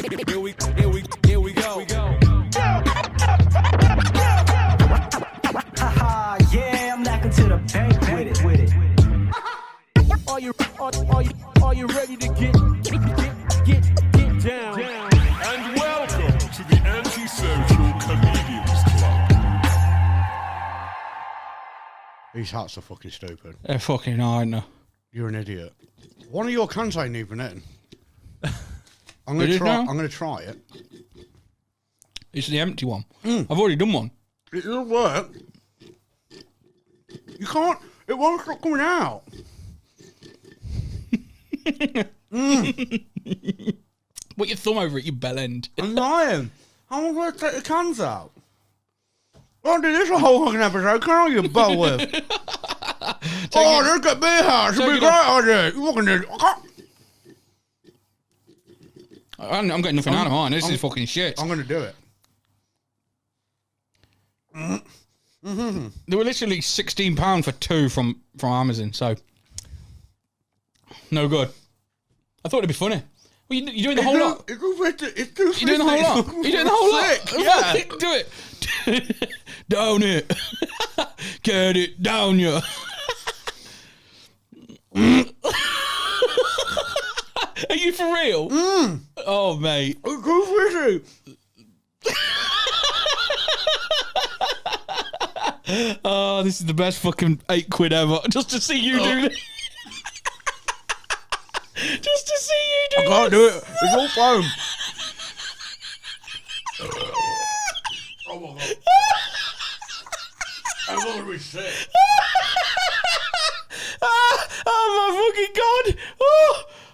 Here we go. Yeah, I'm knocking to the bank with it. Are you ready to get down? And welcome to the Antisocial Comedians Club. These hats are fucking stupid. They're fucking hard, no. You're an idiot. One of your cans ain't even in. I'm It gonna is try. now? I'm gonna try it. It's the empty one. I've already done one. It doesn't work. You can't. It won't stop coming out. Put your thumb over it, you bell end. I'm lying. How am I going to take the cans out? I don't do this a whole fucking episode, can I, you bellwith? Look at me here. It's a take big it off. great idea. You fucking idiot. I'm getting nothing out of mine. This is fucking shit. I'm going to do it. They were literally £16 for two from Amazon, so no good. I thought it'd be funny. Well, you're doing the whole lot. It's too You're doing the whole lot. You're doing the whole lot. Yeah. Do it. Down it. Get it down you. Are you for real? Oh, mate. It's too fishy. Oh, this is the best fucking £8 ever. Just to see you do this. Just to see you do I can't do it. It's all foam. Oh my god. I'm gonna be sick. Oh my fucking god!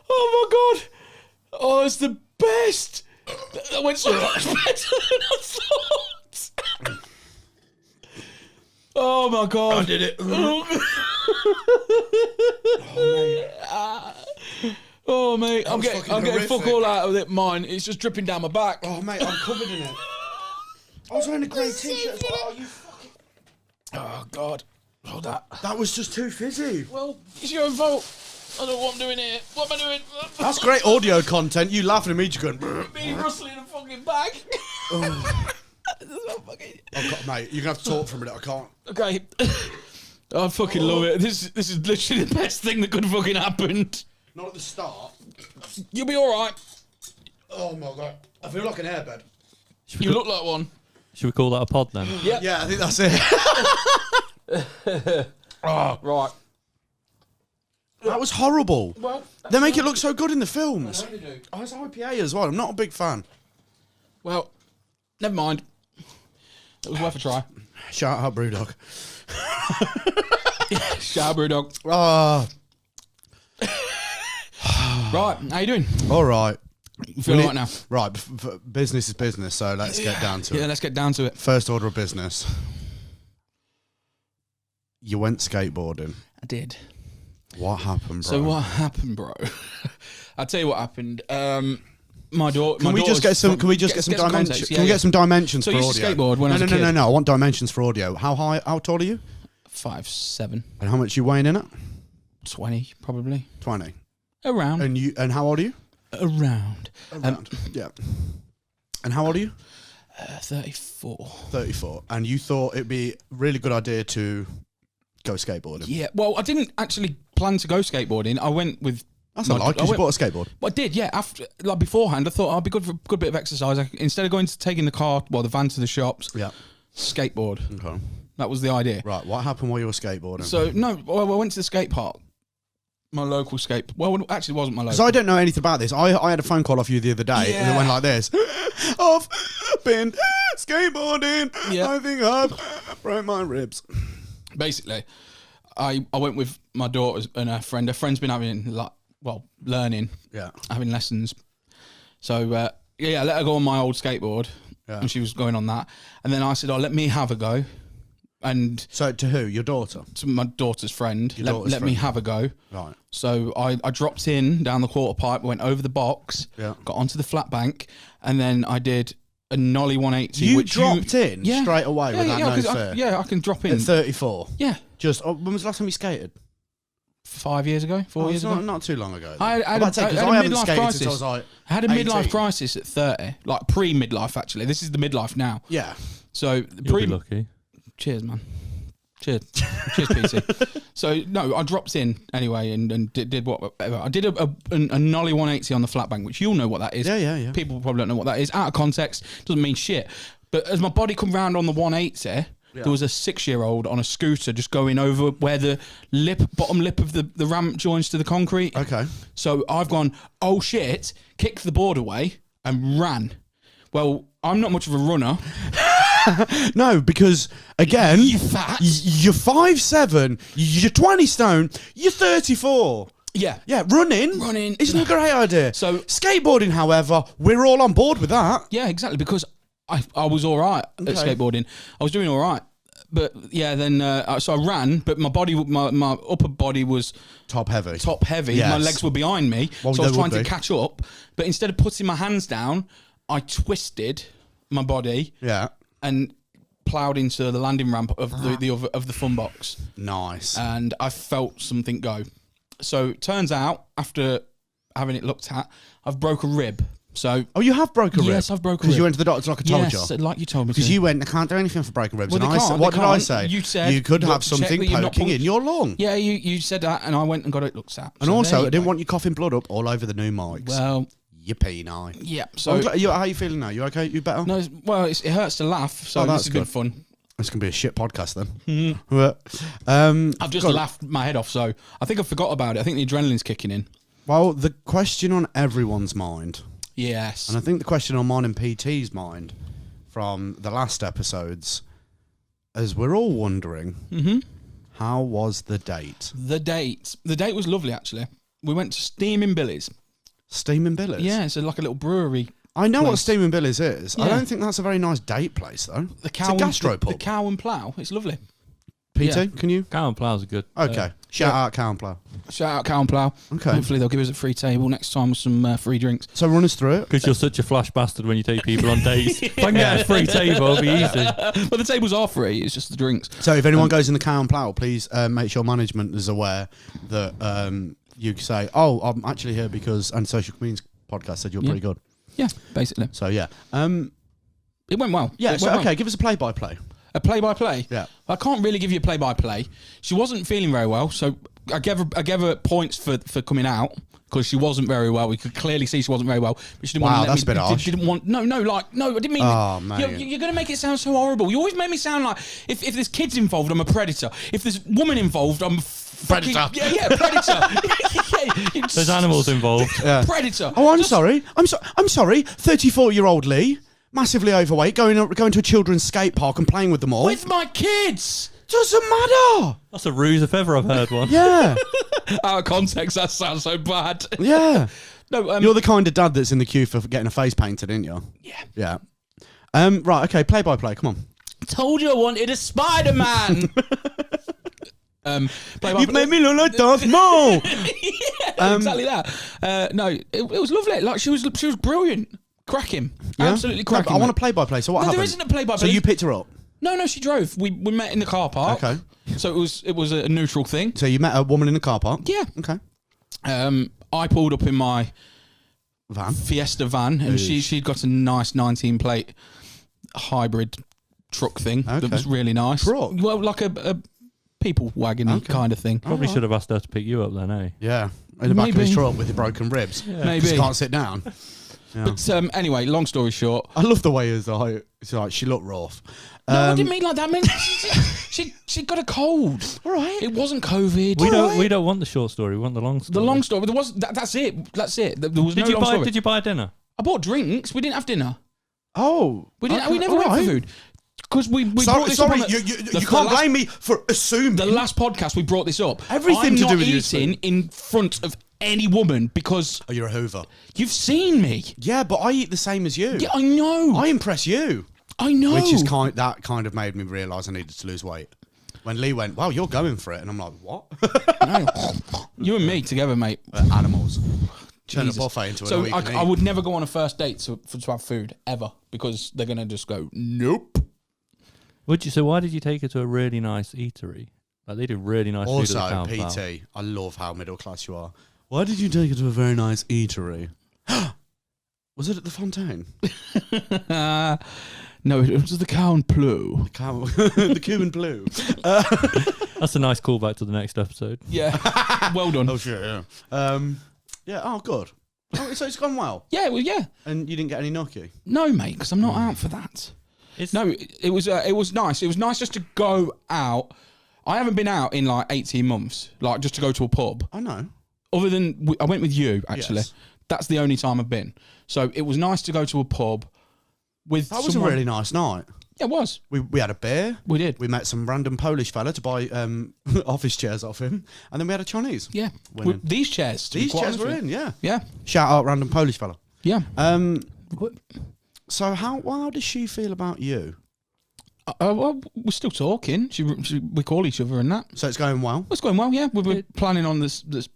Oh my god! Oh, it's the best. That went so much better than I thought. Oh my god! I did it. Oh mate, I'm fucking getting fuck horrific. all out of it. Mine, it's just dripping down my back. Oh mate, I'm covered in it. I was wearing a grey t-shirt as well. You fucking... Oh god, hold that. That was just too fizzy. Well, it's your own fault. I don't know what I'm doing here. What am I doing? That's great audio content. You laughing at me, just going. Me rustling a fucking bag. Oh god, mate, you're gonna have to talk for a minute. I can't. Okay. I fucking love it. This is literally the best thing that could have fucking happened. Not at the start. You'll be alright. Oh my god, I feel like an airbed. You look like one. Should we call that a pod then? Yep. Yeah, I think that's it. Oh, right. That was horrible. Well, They make it look so good in the films. they do. Oh, it's IPA as well. I'm not a big fan. Well, never mind. It was worth a try. Shout out Brewdog. Shout out, Brewdog. Right, how you doing? All right. You feel right now? Right, business is business, so let's get down to Yeah, it. let's get down to it. First order of business. You went skateboarding. I did. What happened, bro? So what happened, bro? I'll tell you what happened. My daughter. Can we just get some? Can we just get some dimensions? context. Can we get some dimensions So for I audio? used to skateboard when I was a kid. No. I want dimensions for audio. How high? How tall are you? 5'7", And how much you weighing in it? 20 probably. 20. Around. And you? And how old are you? Around. Yeah. And how old are you? 34. 34. And you thought it'd be a really good idea to go skateboarding? Yeah. Well, I didn't actually plan to go skateboarding. I went with. That's not like, because you bought a skateboard. Well, I did, yeah. After, like beforehand, I thought I'd be good for a good bit of exercise. Instead of taking the car, the van to the shops, Yeah. skateboard. Okay. That was the idea. Right. What happened while you were skateboarding? So no, I went to the skate park, my local skate. Well, it actually wasn't my local. So I don't know anything about this. I had a phone call off you the other day, and it went like this: I've been skateboarding. Yeah. I think I've broke my ribs. Basically, I went with my daughter and her friend. Her friend's been having learning, Yeah. having lessons. So I let her go on my old skateboard, Yeah. and she was going on that. And then I said, "Oh, let me have a go." And So to who? Your daughter? to my daughter's friend, Your daughter's let me friend. have a go. Right. So I dropped in down the quarter pipe, went over the box, Yeah. got onto the flat bank, and then I did a nollie 180. You which dropped in Yeah. straight away without no 'cause fear? I can drop in. At 34? Yeah. Just, when was the last time you skated? 5 years ago, 4 years ago. Not too long ago. I had a haven't midlife skated crisis. since I was like I had a 18. midlife crisis at 30, like pre-midlife actually. This is the midlife now. Yeah. So You'll be lucky. Cheers, man. Cheers, PT. So no, I dropped in anyway and did whatever. I did a nollie 180 on the flat bank, which you'll know what that is. Yeah. People probably don't know what that is. Out of context, doesn't mean shit. But as my body come round on the 180, there was a 6-year-old on a scooter just going over where the bottom lip of the ramp joins to the concrete. Okay. So I've gone, oh shit, kicked the board away and ran. Well, I'm not much of a runner. No, because again, You fat. You're 5'7", you're 20 stone, you're 34. Yeah. Yeah, running isn't a great idea. So- skateboarding, however, we're all on board with that. Yeah, exactly, because I was all right at skateboarding. I was doing all right. But yeah, then so I ran, but my upper body was Top heavy. My legs were behind me, Well, so I was they trying would to be. catch up. But instead of putting my hands down, I twisted my body Yeah. and ploughed into the landing ramp of the fun box, Nice. and I felt something go. So it turns out, after having it looked at, I've broke a rib. So Oh, you have broken a rib? yes, I've broken a Because you rib. went to the doctor like I told Yes, you. like you told me to. Because you went, I can't do anything for broken ribs. Well, and they I said, can't, what they did I can't. say? You said, you could look, have check something that you've not poking in punctured- your lung. Yeah, you said that, and I went and got it looked at. And So also, there I you didn't go. want you coughing blood up all over the new mics. Well, you penile. yeah. So, So how are you feeling now? You okay? You better? no, it hurts to laugh. So Oh, this that's has been good. fun. It's going to be a shit podcast then. I've just laughed my head off, so I think I forgot about it. I think the adrenaline's kicking in. Well, the question on everyone's mind, Yes. and I think the question on mine and PT's mind from the last episodes, as we're all wondering, how was the date? The date was lovely, actually. We went to Steaming Billy's. Steaming Billy's? Yeah, it's like a little brewery. I know what place. Steaming Billy's is. I Yeah. don't think that's a very nice date place, though. The cow it's a gastropub. The Cow and Plough. It's lovely. PT, yeah. can you? Cow and ploughs are good. Okay. Shout out Cow and Plough. Shout out Cow and Plough. Okay. Hopefully they'll give us a free table next time with some free drinks. So run us through it. Because you're such a flash bastard when you take people on dates. If I can get a free table, it'll be easy. But the tables are free. It's just the drinks. So if anyone goes in the Cow and Plough, please make sure management is aware that you say, oh, I'm actually here because, and Social Comedians podcast said you're pretty good. Yeah, basically. So yeah. It went well. Yeah, It so went okay, well. give us a play-by-play. A play-by-play? Yeah. I can't really give you a play-by-play. She wasn't feeling very well, so I gave her points for coming out because she wasn't very well. We could clearly see she wasn't very well. But she didn't Wow, want to let that's me. a bit harsh. Didn't want. No, I didn't mean. Oh, man. You're going to make it sound so horrible. You always make me sound like if there's kids involved, I'm a predator. If there's woman involved, I'm a fucking, Predator. Yeah, predator. Yeah, There's animals involved. Predator. Oh, I'm Just- sorry. I'm sorry. 34-year-old Leigh, massively overweight, going to a children's skate park and playing with them all. With my kids. Doesn't matter. That's a ruse if ever I've heard one. Yeah. Out of context, that sounds so bad. Yeah. No, You're the kind of dad that's in the queue for getting a face painted, aren't you? Yeah. Yeah. Right, okay, play-by-play, come on. Told you I wanted a Spider-Man. You've made me look like Darth Maul. Exactly that. No, it was lovely. Like she was brilliant, cracking, Yeah? absolutely No, cracking. but I want mate. to play-by-play, so what No, happened? there isn't a play-by-play. So you picked her up? No, she drove. We met in the car park. Okay. So it was a neutral thing. So you met a woman in a car park? Yeah. Okay. I pulled up in my Van? Fiesta van, and she'd got a nice 19-plate hybrid truck thing that Okay. was really nice. Truck? Well, like a people wagon kind of thing. Probably should have asked her to pick you up then, eh? Yeah. In the back of his Maybe. truck with the broken ribs. Yeah. Maybe. He can't sit down. Yeah. But anyway, long story short. I love the way it's like she looked rough. No, I didn't mean like that. I mean, she got a cold. All right. It wasn't COVID. We don't want the short story. We want the long story. The long story. There was that's it. That's it. There was no long story. Did you buy dinner? I bought drinks. We didn't have dinner. Oh. We didn't. okay, We never all went right. for food because we brought Sorry, this up on you the can't last- blame me for assuming. The last podcast we brought this up. Everything I'm to not do with you, eating Spoon. in front of any woman because Oh, you're a Hoover. you've seen me. Yeah, but I eat the same as you. Yeah, I know. I impress you. I know. Which is kind of made me realise I needed to lose weight. When Leigh went, wow, you're going for it. And I'm like, what? No. You and me together, mate. Animals. Turn Jesus. a buffet into an So all-you-can-eat. I would never go on a first date to have food ever because they're gonna just go nope. So why did you take her to a really nice eatery? Like, they do really nice food at Also, the Town Pal. PT, I love how middle class you are. Why did you take it to a very nice eatery? Was it at the Fontaine? No, it was the Cow and Plou. The Cuban Blue. That's a nice callback to the next episode. Yeah. Well done. Oh, sure, yeah. Yeah, oh, good. Oh, so it's gone well. Yeah, well, yeah. And you didn't get any gnocchi? No, mate, because I'm not out for that. It's, No, it was nice. It was nice just to go out. I haven't been out in like 18 months, like just to go to a pub. I know. Other than I went with you, actually. Yes. That's the only time I've been. So it was nice to go to a pub with That was someone. a really nice night. Yeah, it was. We had a beer. We did. We met some random Polish fella to buy office chairs off him. And then we had a Chinese. Yeah. Winning. These chairs. to be These quite chairs honest were with in, you. yeah. Yeah. Shout out random Polish fella. Yeah. So how does she feel about you? Well, we're still talking. We call each other and that. So it's going well? It's going well, yeah. We're planning on the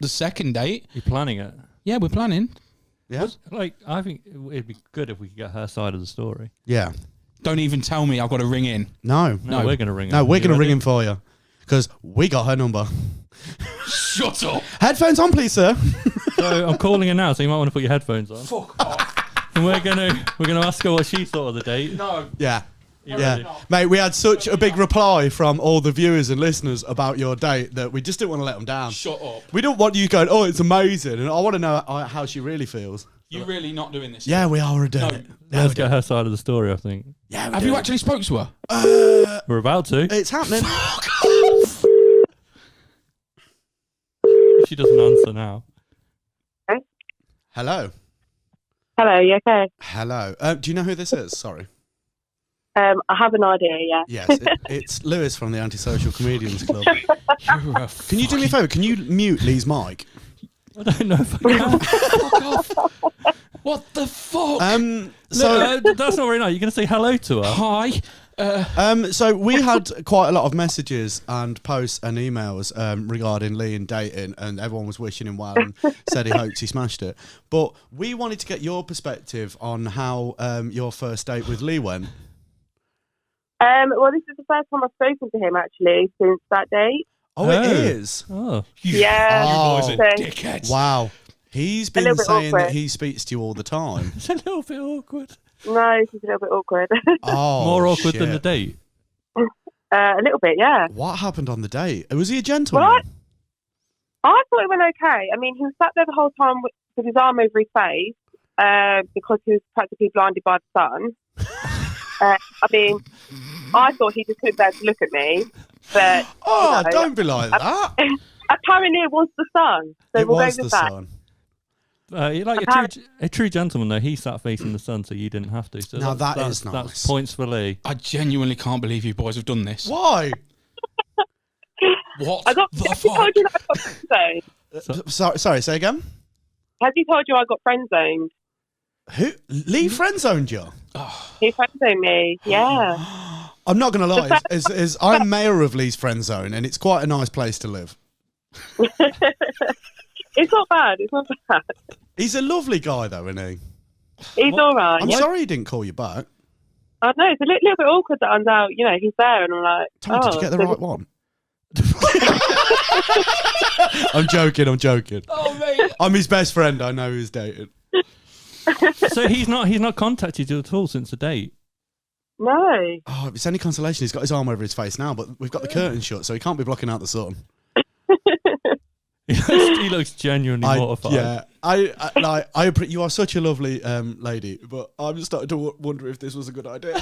second date. you're planning it. Yeah, we're planning. Yeah? Like, I think it'd be good if we could get her side of the story. Yeah. Don't even tell me I've got to ring in. No. No, No. we're going to ring her. No, we're You going to ring ready? him for you. Because we got her number. Shut up. Headphones on, please, sir. So I'm calling her now, so you might want to put your headphones on. Fuck off. And we're gonna ask her what she thought of the date. No. Yeah. You Yeah. ready? Mate, we had such a big reply from all the viewers and listeners about your date that we just didn't want to let them down. Shut up. We don't want you going, oh, it's amazing. And I want to know how she really feels. You really not doing this? Yeah, we are doing No. it. Let's get her side of the story, I think. Yeah, Have you actually spoke to her? We're about to. It's happening. If she doesn't answer now. Hello. Hello, you okay? Hello. Do you know who this is? Sorry. I have an idea, yeah. Yes, it's Lewis from the Antisocial Comedians Club. You're a Can you do me a favour? Can you mute Leigh's mic? I don't know if I can. fuck off. What the fuck? So, That's not very nice. You're going to say hello to her? Hi. so we had quite a lot of messages and posts and emails regarding Leigh and dating, and everyone was wishing him well and said he hopes he smashed it. But we wanted to get your perspective on how your first date with Leigh went. Well, this is the first time I've spoken to him, actually, since that date. Oh, it is. Oh. Yeah. Oh. You boys So- are dickheads. Wow. He's A been little bit saying that awkward. he speaks to you all the time. It's a little bit awkward. No, it's just a little bit awkward. Oh, More awkward than the shit. date. A little bit, yeah. What happened on the date? Was he a gentleman? What? I thought it went okay. I mean, he was sat there the whole time with his arm over his face because he was practically blinded by the sun. I mean, I thought he just couldn't bear to look at me. But Oh, you know, don't be like that. apparently it was the sun. So It we'll was go the with that. sun. Like a true gentleman, though, he sat facing the sun, so you didn't have to. So Now that that's, is nice. That's points for Leigh. I genuinely can't believe you boys have done this. Why? What I got. the Has he fuck? told you that I got friend zoned? Sorry, say again. Has he told you I got friend zoned? Who? Leigh friend zoned you? He friend zoned me. Yeah. I'm not going to lie. I'm mayor of Leigh's friend zone, and it's quite a nice place to live. It's not bad. It's not bad. He's a lovely guy, though, isn't he? He's all right. I'm sorry he didn't call you back. I know it's a little bit awkward that I'm out. You know, he's there, and I'm like, Tom, did you get the so- right one? I'm joking. Oh, mate. I'm his best friend. I know who's dating. So he's not contacted you at all since the date. No. Oh, if it's any consolation, he's got his arm over his face now, but we've got the curtain shut, so he can't be blocking out the sun. He looks genuinely mortified. You are such a lovely lady, but I'm just starting to wonder if this was a good idea.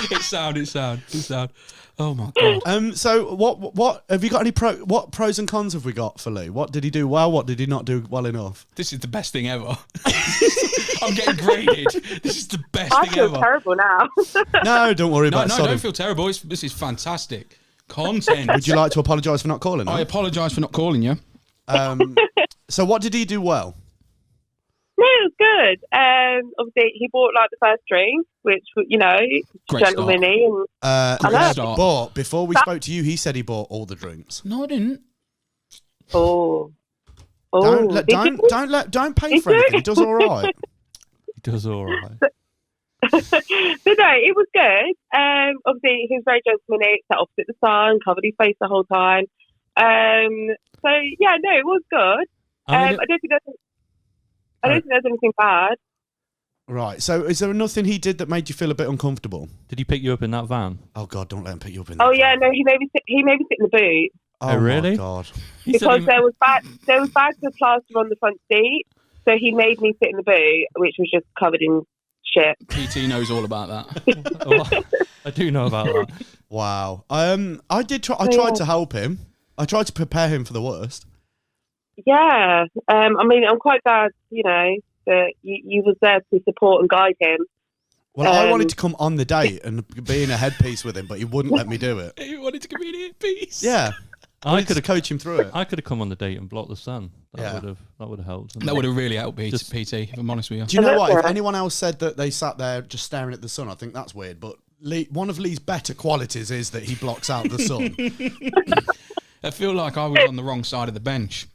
It's sound. Oh my god. So what have you got any what pros and cons have we got for Leigh? What did he do well? What did he not do well enough? This is the best thing ever. I'm getting graded. This is the best I thing feel ever. terrible now. No, don't worry No, about it. don't feel terrible. This is fantastic content. Would you like to apologise for not calling? I Her? apologise for not calling you. So what did he do well? No, it was good. Obviously, he bought like the first drink, which you know, Great gentlemanly, and Great know. start. But before we spoke to you, he said he bought all the drinks. No, I didn't. oh, Don't did you? pay for anything. He does all right. He does all right. no, it was good. Obviously, he was very gentlemanly, sat opposite the sun, covered his face the whole time. So yeah, no, it was good. I don't think there's anything bad. Right. So, is there nothing he did that made you feel a bit uncomfortable? Did he pick you up in that van? Oh God, don't let him pick you up in. Oh that yeah, van. no, he made me sit in the boot Oh really? My God. because there was bags of plaster on the front seat. So he made me sit in the boot, which was just covered in shit. PT knows all about that. Oh, I do know about that. Wow. I did try. I tried to help him. I tried to prepare him for the worst. Yeah. I mean, I'm quite glad, that you was there to support and guide him. Well, I wanted to come on the date and be in a headpiece with him, but he wouldn't let me do it. He wanted to give me an piece. Yeah. I could have coached him through it. I could have come on the date and blocked the sun. Yeah. That would have helped. That would have really helped PT, Just- PT, if I'm honest with you. Do you know what? If anyone else said that they sat there just staring at the sun, I think that's weird. But one of Leigh's better qualities is that he blocks out the sun. I feel like I was on the wrong side of the bench.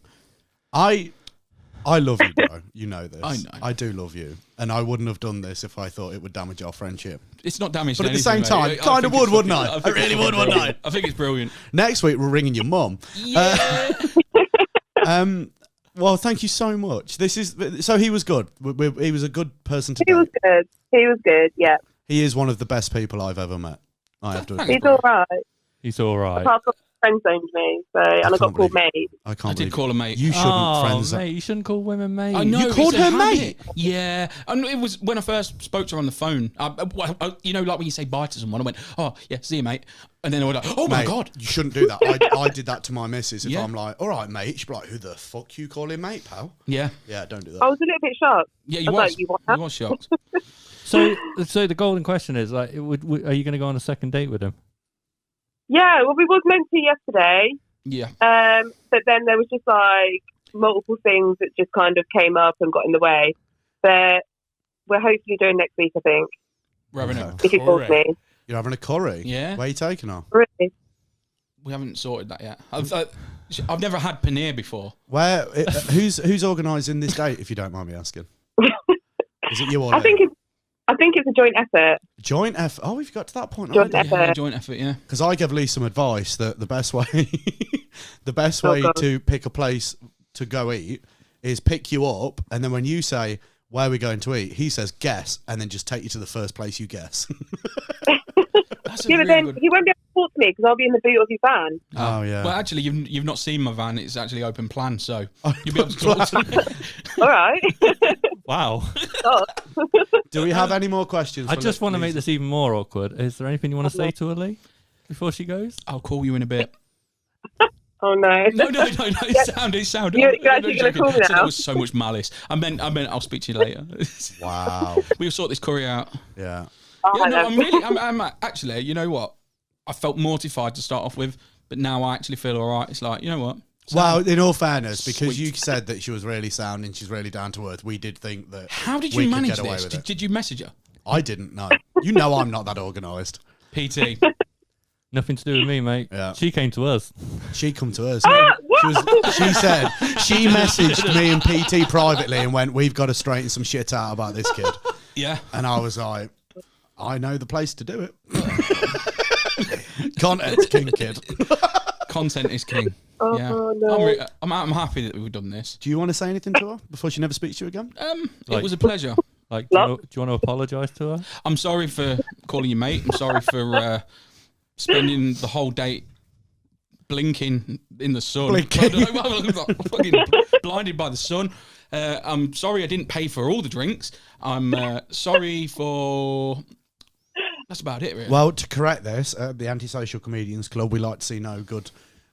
I love you, bro. You know this. I know. I do love you. And I wouldn't have done this if I thought it would damage our friendship. It's not damaged. But at the anything, same time, mate. kind of think would, it's wouldn't fucking- I? think I really it's would, fucking wouldn't I? brilliant. I think it's brilliant. Next week, we're ringing your mum. Yeah. Well, thank you so much. So he was good. He was a good person to He was date. good. He was good, yeah. He is one of the best people I've ever met. I have to Thanks, admit. He's all right. He's all right. Apart from friend zoned me, and I can't got called believe mate. I can't I did believe call her mate. You shouldn't, Oh, friends. mate, you shouldn't call women mate. I know. You called it's a her habit. mate? Yeah. And it was when I first spoke to her on the phone. Like when you say bye to someone, I went, oh, yeah, see you, mate. And then I was like, oh, my Mate, God. you shouldn't do that. I did that to my missus. If Yeah. I'm like, all right, mate, she'd be like, who the fuck you calling mate, pal? Yeah. Yeah, don't do I that. was a little bit shocked. Yeah, I you was was. like, you what? You was shocked. So the golden question is, like, are you going to go on a second date with him? Yeah, well, we was meant to yesterday, Yeah. but then there was just like multiple things that just kind of came up and got in the way. But we're hopefully doing next week, I think, We're having a if he calls curry. me. You're having a curry? Yeah. Where are you taking her? Really? We haven't sorted that yet. I've never had paneer before. Where? Who's organising this date, if you don't mind me asking? Is it you or I think it's a joint effort. Joint effort. Oh, we've got to that point. Joint already. effort. Yeah, joint effort, yeah. Because I gave Leigh some advice that the best way, Oh, God. to pick a place to go eat is pick you up, and then when you say where are we going to eat, he says guess, and then just take you to the first place you guess. That's a Yeah, but really then good... he won't be able to talk to me because I'll be in the boot of his van. Oh, yeah. Well, actually, you've not seen my van. It's actually open plan, so you'll be able to talk to me. All right. Wow. Do we have any more questions? I for just want to Leigh? make this even more awkward. Is there anything you want to say to her, Leigh, before she goes? I'll call you in a bit. Oh, no. No. It sounded. You're actually gonna call me So now? there was so much malice. I meant. I'll speak to you later. Wow. We'll sort this curry out. Yeah. Oh, Yeah, no, I I'm know. really. I'm actually. You know what? I felt mortified to start off with, but now I actually feel all right. It's like, you know what? Well, in all fairness, because Sweet. you said that she was really sound and she's really down to earth, we did think that. How did we you could manage get away this? with it. Did you message her? I didn't know. You know I'm not that organised. PT. Nothing to do with me, mate. Yeah. She came to us. She come to us. What? She said she messaged me and PT privately and went, "We've got to straighten some shit out about this kid." Yeah. And I was like, "I know the place to do it." Content's king, kid. Content is king. Oh, Yeah. no. I'm happy that we've done this. Do you want to say anything to her before she never speaks to you again? It Like- was a pleasure. Like, do you want to apologise to her? I'm sorry for calling you mate. I'm sorry for spending the whole date blinking in the sun. Blinking. Fucking blinded by the sun. I'm sorry I didn't pay for all the drinks. I'm sorry for... That's about it, really. Well, to correct this, at the Antisocial Comedians Club, we like to see no good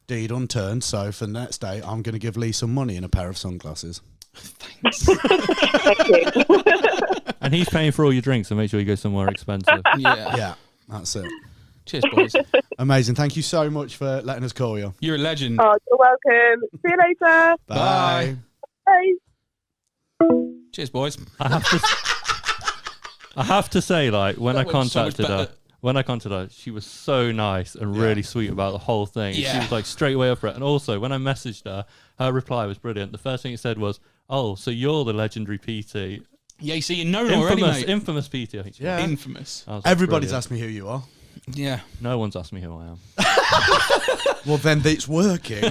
deed unturned. So for the next day, I'm going to give Leigh some money and a pair of sunglasses. Thanks. Thank you. And he's paying for all your drinks, so make sure you go somewhere expensive. Yeah. Yeah, that's it. Cheers, boys. Amazing. Thank you so much for letting us call you. You're a legend. Oh, you're welcome. See you later. Bye. Bye. Cheers, boys. I have to say, like, when That I went so much contacted her, she was so nice and really sweet about the whole thing. She Yeah. was like straight away up for it. And also, when I messaged her, her reply was brilliant. The first thing it said was, "Oh, so you're the legendary PT." Yeah, you see, you know already, mate. Infamous P.T. Yeah. Infamous. Everybody's asked me who you are. Yeah. No one's asked me who I am. Well, then it's working.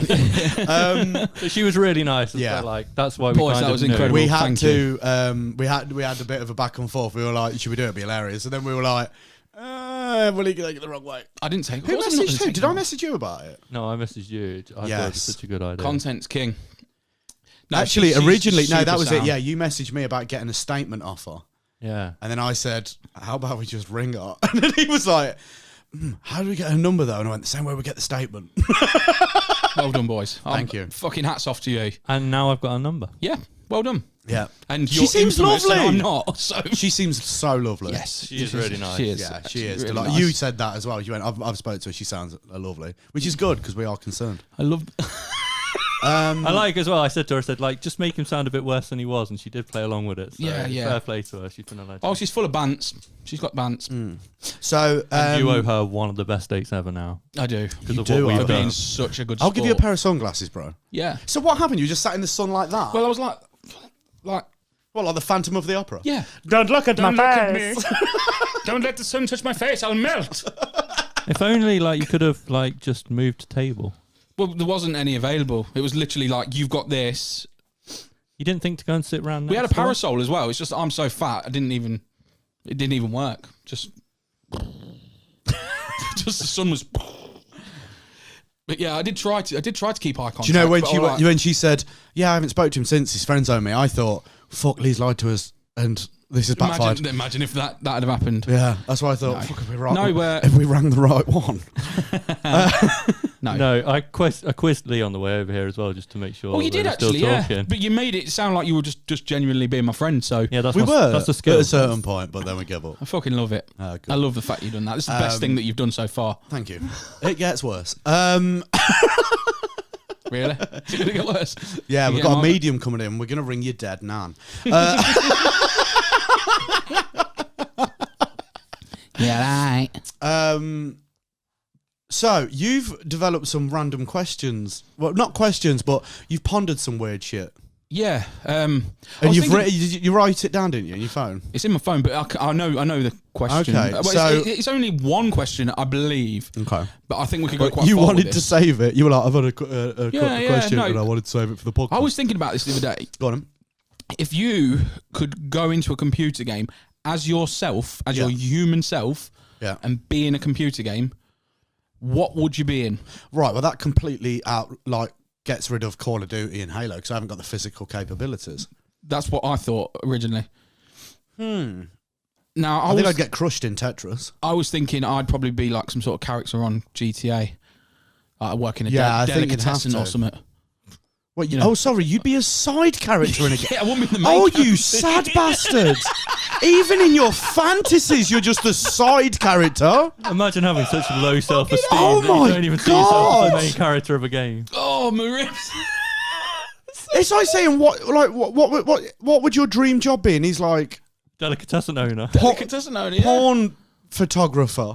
But she was really nice. Yeah. Like that's why Boys, we kind that of was knew. incredible. We had Thank to. We had a bit of a back and forth. We were like, "Should we do it? It'd be hilarious." And then we were like, "Well, he can take it the wrong way." I didn't take. Who messaged who? Did I message you about it? No, I messaged you. I thought it Yes. was such a good idea. Content's king. No, Actually, she's originally, no, super that was sound. it. Yeah, you messaged me about getting a statement offer, Yeah. and then I said, "How about we just ring her?" And then he was like, "How do we get a number though?" And I went, "The same way we get the statement." Well done, boys. Thank you. Fucking hats off to you. And now I've got a number. Yeah, well done. Yeah, And She you're seems infamous and lovely. I'm not. So she seems so lovely. yes, She is really nice. She is. Yeah, she is. really Like, nice. You said that as well. You went, I've spoken to her. She sounds lovely, which is good because we are concerned. I love. I like as well. I said to her, like, just make him sound a bit worse than he was, and she did play along with it. So Yeah, yeah. Fair play to her. She's been a legend. Oh, she's full of bants. She's got bants. So And you owe her one of the best dates ever now. I do. Because You of do, what For we've being done. such a good. I'll give you a sport. pair of sunglasses, bro. Yeah. So what happened? You just sat in the sun like that? Well, I was like, Well, like the Phantom of the Opera. yeah. Don't look at my face. face. Don't let the sun touch my face. I'll melt. If only like you could have like just moved a table. Well, there wasn't any available. It was literally like, you've got this. You didn't think to go and sit around. We had a next door? parasol as well. It's just I'm so fat. It didn't even work. Just the sun was. But yeah, I did try to keep eye contact. Do you know when but when she said, "Yeah, I haven't spoke to him since his friends owe me," I thought, "Fuck, Lee's lied to us, and this is backfired." Imagine if that had have happened. Yeah, that's why I thought, No. "Fuck, if we rang, No, if we rang the right one." No. No, I quizzed Leigh on the way over here as well, just to make sure. Oh, you that did we were still actually, yeah. talking. But you made it sound like you were just genuinely being my friend. So Yeah, that's We were That's a at skill. a certain point, but then we gave up. I fucking love it. Oh, good. I love the fact you've done that. This is the best thing that you've done so far. Thank you. It gets worse. Really? Is it gonna get worse? Yeah, You we've getting got a on? medium coming in. We're gonna ring your dead nan. Yeah, right. So you've developed some random questions. Well, not questions, but you've pondered some weird shit. Yeah. And I was you've thinking- you write it down, didn't you, on your phone? It's in my phone, but I know the question. Okay, Well, so- it's only one question, I believe. Okay. But I think we could go quite You far with wanted to this. save it. You were like, I've had a Yeah, question, no. and I wanted to save it for the podcast. I was thinking about this the other day. Go on. Then. If you could go into a computer game as yourself, as your human self, Yeah. and be in a computer game, what would you be in? Right. Well, that completely gets rid of Call of Duty and Halo because I haven't got the physical capabilities. That's what I thought originally. Now I think I'd get crushed in Tetris. I was thinking I'd probably be like some sort of character on GTA, like working a Yeah, I think you'd have delicatessen or to. something. What? You know. Oh, sorry. You'd be a side character in a game. Yeah, I wouldn't be the main Oh, character. you sad bastard! Even in your fantasies, you're just a side character. Imagine having such low self-esteem Oh that you my don't even see yourself as God. the main character of a game. Oh, my ribs. It's like saying what would your dream job be? And he's like Delicatessen owner. Delicatessen owner, yeah. porn photographer.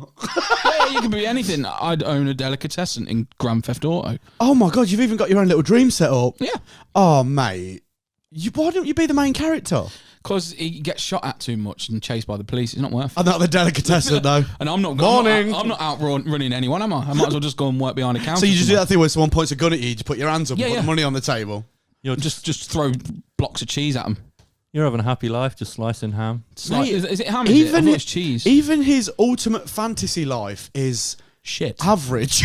Yeah, you can be anything. I'd own a delicatessen in Grand Theft Auto. Oh my God, you've even got your own little dream set up. Yeah. Oh mate, why don't you be the main character? Because he gets shot at too much and chased by the police. It's not worth it. I'm not the delicatessen though. And I'm not Morning. I'm not outrunning anyone, am I? I might as well just go and work behind a counter. So you just do somewhere. that thing where someone points a gun at you, you just put your hands up, Yeah, and put yeah. the money on the table. You're Just throw blocks of cheese at him. You're having a happy life, just slicing ham. Like, Mate, is it ham? Is it? I thought it was cheese. Even his ultimate fantasy life is Shit. average.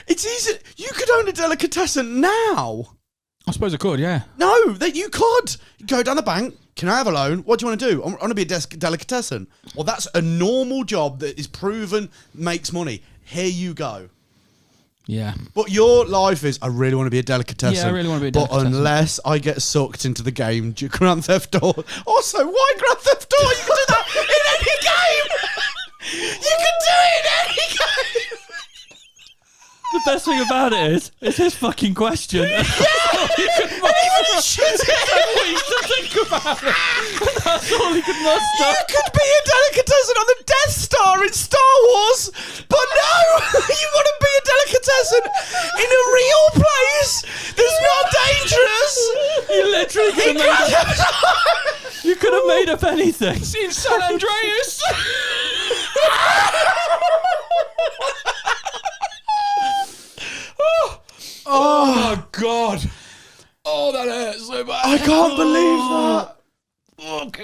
It's easy. You could own a delicatessen now. I suppose I could, yeah. No, that you could. Go down the bank. Can I have a loan? What do you want to do? I want to be a delicatessen. Well, that's a normal job that is proven makes money. Here you go. Yeah. But your life is, I really want to be a delicatessen. Yeah, I really want to be a But delicatessen. unless I get sucked into the game, Grand Theft Auto. Also, why Grand Theft Auto? You can do that in any game. You can do it in any game. The best thing about it is, it's his fucking question. And even he shoots it. Think about it. That's all he could muster. You could be a delicatessen on the Death Star in Star Wars, but no, you want to be a delicatessen in a real place that's not dangerous. You literally could have made up anything. It's in San Andreas. Oh my God. Oh, that hurts so bad. I can't believe that.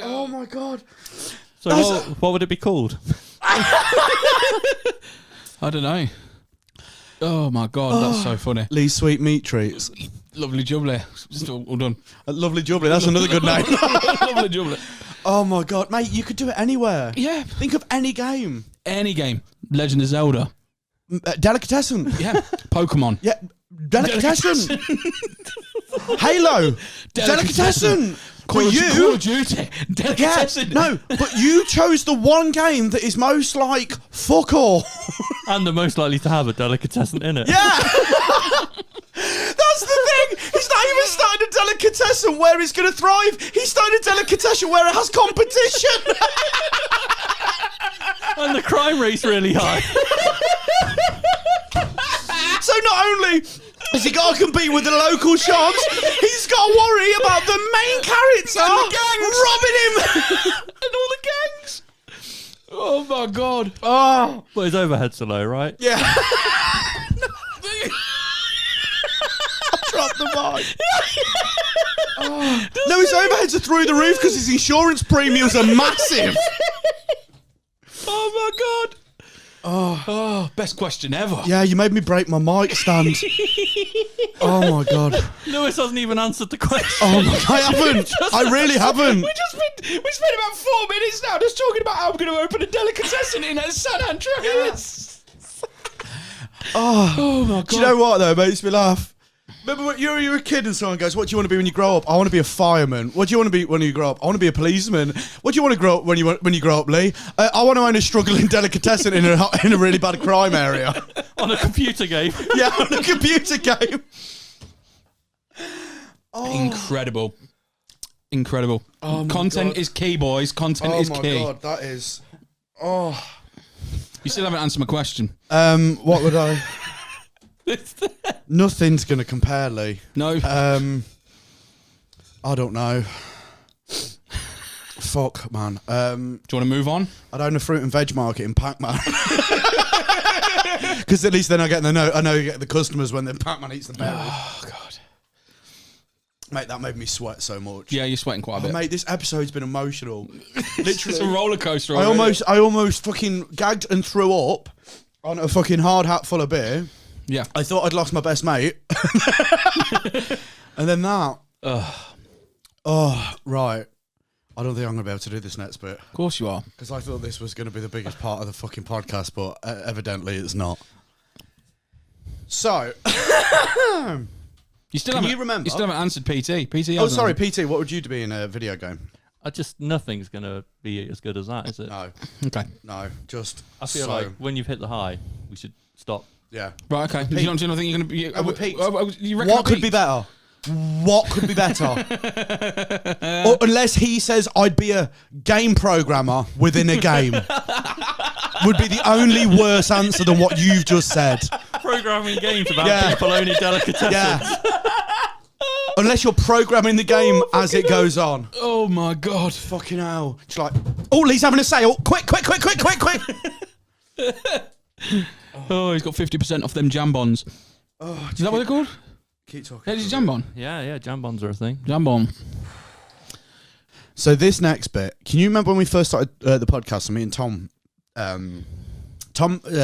Oh my God. So what would it be called? I don't know. Oh my God, that's so funny. Lee's sweet meat treats. Lovely jubbly. Just all done. Lovely jubbly. That's another good name. Lovely jubbly. Oh my God, mate, you could do it anywhere. Yeah. Think of any game. Any game. Legend of Zelda. Delicatessen. Yeah. Pokemon. Yeah. Delicatessen. Halo. Delicatessen. Call But of Duty. Delicatessen. No, but you chose the one game that is most like fuck all. And they're most likely to have a delicatessen in it. Yeah. That's the thing. He's not even starting a delicatessen where he's going to thrive. He's starting a delicatessen where it has competition. And the crime rate's really high. So not only has he got to compete with the local shops, he's got to worry about the main character robbing him. And all the gangs. Oh my God. Oh. But his overheads are low, right? Yeah. Drop the mic. No, his overheads are through the roof because his insurance premiums are massive. Oh my God. Oh, best question ever. Yeah, you made me break my mic stand. Oh my God. Lewis hasn't even answered the question. Oh my, I haven't. I really haven't. We spent about 4 minutes now just talking about how I'm going to open a delicatessen in San Andreas. Oh my God. Do you know what though? It makes me laugh. Remember when you're a kid and someone goes, "What do you want to be when you grow up?" I want to be a fireman. What do you want to be when you grow up? I want to be a policeman. What do you want to grow up when you grow up, Leigh? I want to own a struggling delicatessen in a really bad crime area. On a computer game. Yeah, on a computer game. Incredible. Oh my Content God. is key, boys. Content is key. Oh my God, that is. Oh. You still haven't answered my question. What would I? Nothing's gonna compare, Leigh. No. I don't know. Fuck, man. Do you want to move on? I'd own a fruit and veg market in Pac-Man. Because at least then I know you get the customers when the Pac-Man eats the berries. Oh God. Mate, that made me sweat so much. Yeah, you're sweating quite a bit. Mate, this episode's been emotional. It's a roller coaster. I almost fucking gagged and threw up on a fucking hard hat full of beer. Yeah. I thought I'd lost my best mate. And then that. Oh, right. I don't think I'm going to be able to do this next bit. Of course you are. Because I thought this was going to be the biggest part of the fucking podcast, but evidently it's not. So. You still Can you remember? You still haven't answered PT. PT. Oh, sorry, PT. What would you be in a video game? Nothing's going to be as good as that, is it? No. Okay. No. Just. I feel like when you've hit the high, we should stop. Yeah. Right. Okay. Do you not think you're going to be? You reckon What could be better? What could be better? Or unless he says I'd be a game programmer within a game. Would be the only worse answer than what you've just said. Programming games about people owning delicatessens. Yeah. Unless you're programming the game as it goes on. Oh my God. Fucking hell. It's like, oh, Lee's having a sale. Quick. Oh, he's got 50% off them jambons. Oh, Is that what they're called? Keep talking. Yeah, it's jambon. Yeah, jambons are a thing. Jambon. So this next bit, can you remember when we first started the podcast and me and Tom,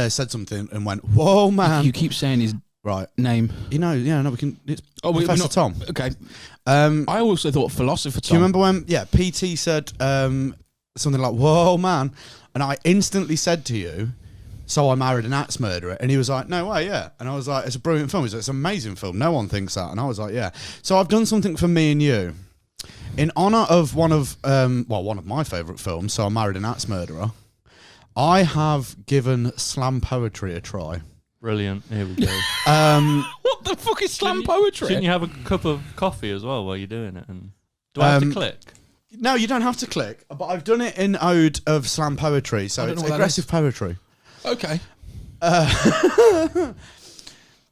said something and went, whoa, man. You keep saying his Right. name. You know, yeah, no, we can. It's we're Professor not- Tom. Okay. I also thought philosopher Tom. Do you remember when, PT said something like, whoa, man. And I instantly said to you, so I married an axe murderer. And he was like, no way, yeah. And I was like, it's a brilliant film. He's like, it's an amazing film. No one thinks that. And I was like, yeah. So I've done something for me and you. In honour of one of my favourite films, So I Married an Axe Murderer, I have given slam poetry a try. Brilliant. Here we go. What the fuck is slam poetry? Shouldn't you have a cup of coffee as well while you're doing it? And do I have to click? No, you don't have to click. But I've done it in ode of slam poetry. So I don't it's know what that aggressive poetry. Okay.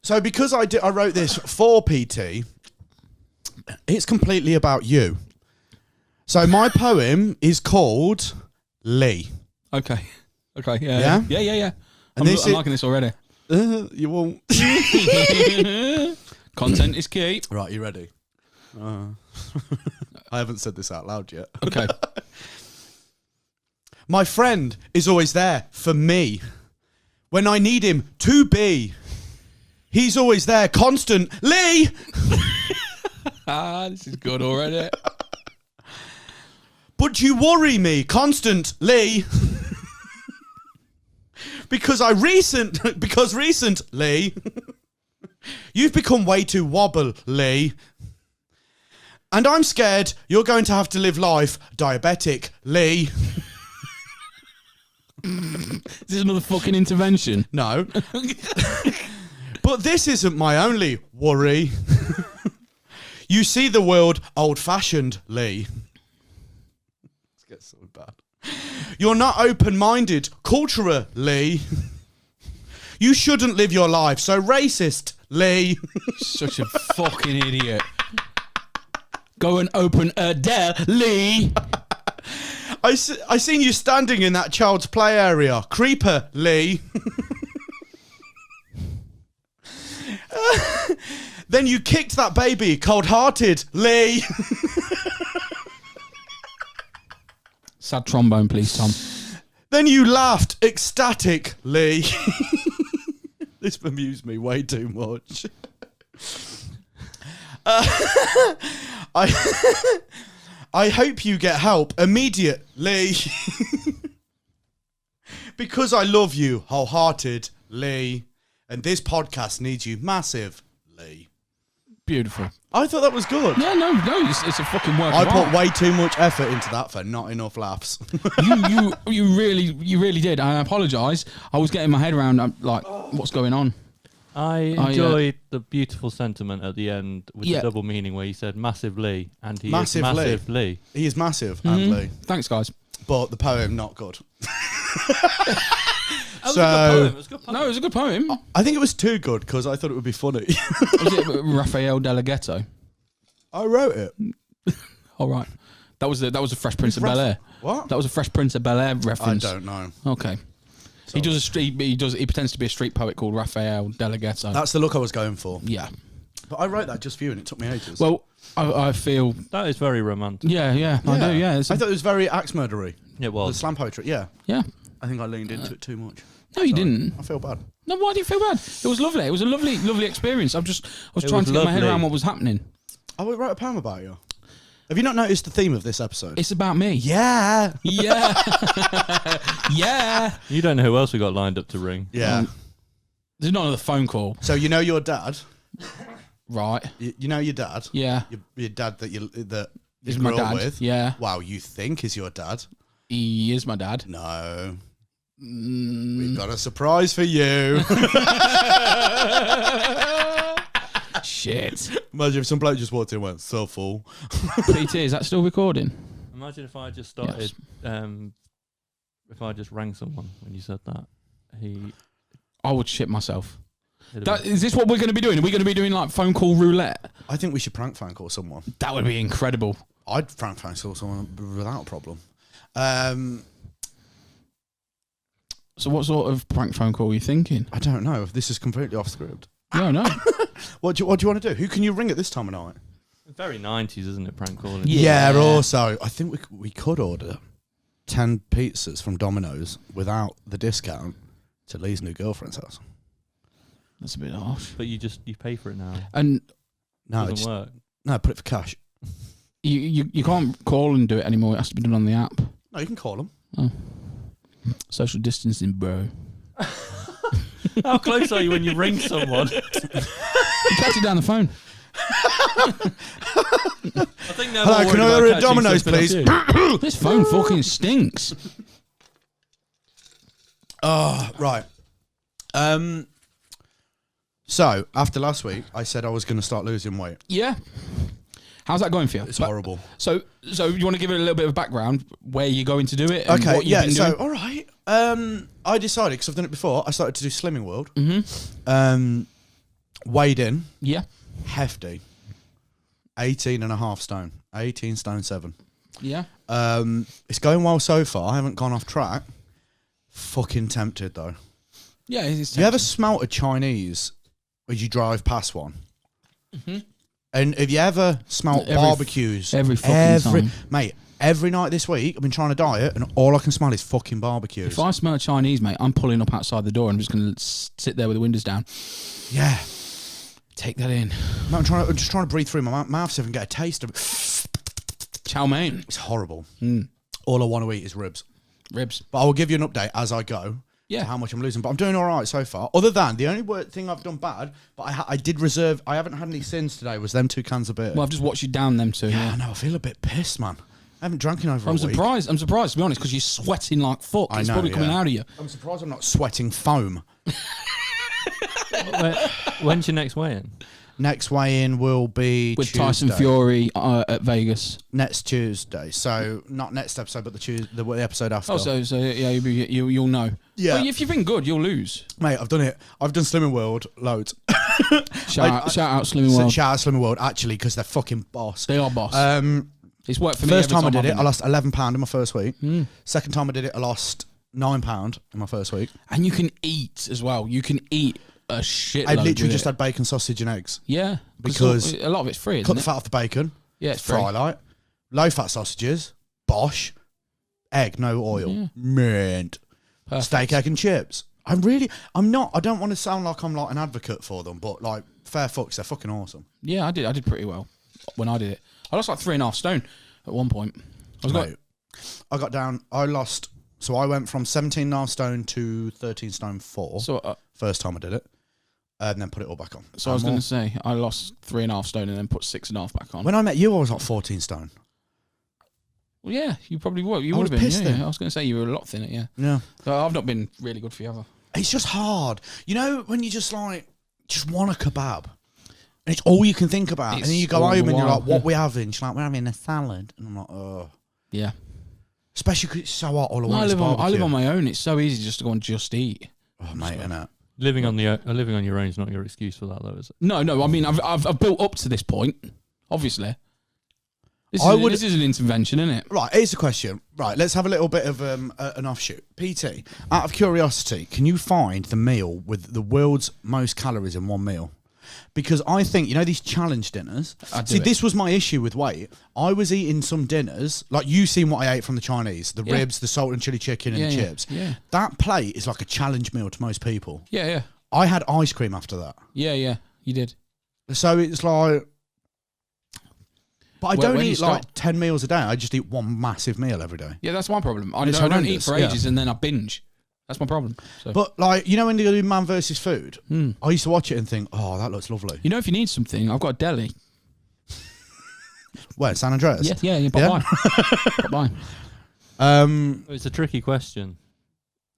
So because I wrote this for PT, it's completely about you. So my poem is called Leigh. Okay. Yeah. I'm liking this already. You won't. Content is key. Right, you ready? I haven't said this out loud yet. Okay. My friend is always there for me when I need him to be. He's always there constantly. This is good already. But you worry me constantly. because recently you've become way too wobbly. And I'm scared you're going to have to live life diabetically. Is this another fucking intervention? No. But this isn't my only worry. You see the world old-fashionedly. This gets so bad. You're not open-minded culturally. You shouldn't live your life so racistly. Such a fucking idiot. Go and open a deli. I seen you standing in that child's play area. Creeperly. Then you kicked that baby cold-heartedly. Sad trombone, please, Tom. Then you laughed ecstatically. This bemused me way too much. I hope you get help immediately. Because I love you wholeheartedly. And this podcast needs you massively. Beautiful. I thought that was good. Yeah, no, it's a fucking work I of put art. way too much effort into that for not enough laughs. You really did. I apologise. I was getting my head around like what's going on. I enjoyed the beautiful sentiment at the end with the double meaning where you said massively and he is massively. He is massive, and Leigh. Thanks, guys. But the poem, not good. It was a good poem. No, it was a good poem. I think it was too good because I thought it would be funny. Was it Raphael Delaghetto? I wrote it. All right. That was a Fresh Prince of Bel-Air. What? That was a Fresh Prince of Bel-Air reference. I don't know. Okay. He pretends to be a street poet called Raphael Delaghetto. That's the look I was going for. Yeah. But I wrote that just for you and it took me ages. Well, I feel... That is very romantic. Yeah, I do, yeah. I thought it was very axe murdery. It The was. slam poetry, yeah. Yeah. I think I leaned into it too much. No, you didn't. I feel bad. No, why do you feel bad? It was lovely. It was a lovely experience. I was trying to get my head lovely. around what was happening. I wrote a poem about you. Have you not noticed the theme of this episode? It's about me. Yeah. Yeah. Yeah. You don't know who else we got lined up to ring. Yeah. There's not another phone call. So you know your dad? Right. You know your dad? Yeah. Your dad that you Is grew my dad. up with? Yeah. Wow, you think is your dad? He is my dad. No. We've got a surprise for you. Shit. Imagine if some bloke just walked in and went, so full. PT, is that still recording? Imagine if I just started, if I just rang someone when you said that. I would shit myself. Is this what we're going to be doing? Are we going to be doing like phone call roulette? I think we should prank phone call someone. That would be incredible. I'd prank phone call someone without a problem. So what sort of prank phone call are you thinking? I don't know. This is completely off script. No. What do you want to do? Who can you ring at this time of night? Very 90s, isn't it, prank calling? Yeah. Also, I think we could order 10 pizzas from Domino's without the discount to Leigh's new girlfriend's house. That's a bit harsh. But you pay for it now. And No, It doesn't work. No, put it for cash. you can't call and do it anymore. It has to be done on the app. No, you can call them. Oh. Social distancing, bro. How close are you when you ring someone? You catch it down the phone. I think they're Hello, more can I worried order a about catching Domino's, something off please? you. This phone fucking stinks. Oh, right. So, after last week, I said I was going to start losing weight. Yeah. How's that going for you? It's horrible. So you want to give it a little bit of background where you're going to do it? And Okay, what you've yeah, been so, doing? all right. I decided, because I've done it before, I started to do Slimming World. Weighed in, Yeah. hefty, 18.5 stone, 18 stone 7. Yeah. It's going well so far. I haven't gone off track. Fucking tempted though. Yeah, it's You ever smelt a Chinese as you drive past one? Mm-hmm. And have you ever smelt barbecues? Every fucking time. Mate, every night this week, I've been trying to diet, and all I can smell is fucking barbecues. If I smell a Chinese, mate, I'm pulling up outside the door and I'm just going to sit there with the windows down. Yeah. Take that in. I'm just trying to breathe through my mouth so I can get a taste of it. Chow mein. It's horrible. All I want to eat is ribs. Ribs. But I will give you an update as I go. Yeah. To how much I'm losing. But I'm doing all right so far. Other than the only thing I've done bad, but I did reserve. I haven't had any sins today. Was them 2 cans of beer. Well, I've just watched you down them two. Yeah, I know. I feel a bit pissed, man. I haven't drank in over a week. I'm surprised, to be honest, because you're sweating like fuck. It's probably coming out of you. I'm surprised I'm not sweating foam. When's your next weigh-in? Next weigh-in will be with Tuesday. Tyson Fury at Vegas Next Tuesday. So not next episode, but the episode after. Oh, so yeah, you'll know. Yeah. Well, if you've been good, you'll lose. Mate, I've done it. I've done Slimming World loads. Shout out Slimming World. Shout out Slimming World, actually, because they're fucking boss. They are boss. It's worked for me. First time I did I've it, I lost £11 in my first week. Second time I did it, I lost £9 in my first week. And you can eat as well. You can eat a shitload. I literally just had bacon, sausage, and eggs. Yeah, because a lot of it's free. Cut the fat off the bacon. Yeah, it's fry light. Low fat sausages. Bosh. Egg, no oil. Yeah. Mint. Perfect. Steak, egg, and chips. I don't want to sound like I'm like an advocate for them, but like fair fucks, they're fucking awesome. Yeah, I did pretty well when I did it. I lost like 3.5 stone at one point. I went from 17.5 stone to 13 stone 4. So first time I did it. And then put it all back on. So I was going to say, I lost 3.5 stone and then put 6.5 back on. When I met you, I was like 14 stone. Well, yeah, you probably would. You I would was have been. pissed Yeah, then. I was going to say you were a lot thinner. Yeah. Yeah. So I've not been really good for you ever. It's just hard. You know, when you just want a kebab. And it's all you can think about. And then you go home and you're like, what we having? She's like, we're having a salad. And I'm like, oh. Yeah. Especially because it's so hot all I want is I barbecue. live on my own. It's so easy just to go and just eat. Oh, mate, innit? Living on your own is not your excuse for that, though, is it? No. I mean, I've built up to this point. Obviously, this is an intervention, isn't it? Right, here's the question. Right, let's have a little bit of an offshoot. PT, out of curiosity, can you find the meal with the world's most calories in one meal? Because I think, you know, these challenge dinners. This was my issue with weight. I was eating some dinners, like you seen what I ate from the Chinese, the ribs, the salt and chili chicken, and the chips. Yeah. That plate is like a challenge meal to most people. Yeah. I had ice cream after that. Yeah. You did. So it's like. But I don't when you eat like 10 meals a day. I just eat one massive meal every day. Yeah, that's my problem. I It's don't eat horrendous, for ages and then I binge. That's my problem. So. But like, you know, when they do Man versus Food, I used to watch it and think, oh, that looks lovely. You know, if you need something, I've got a deli. Where, San Andreas? Yeah, pop by. It's a tricky question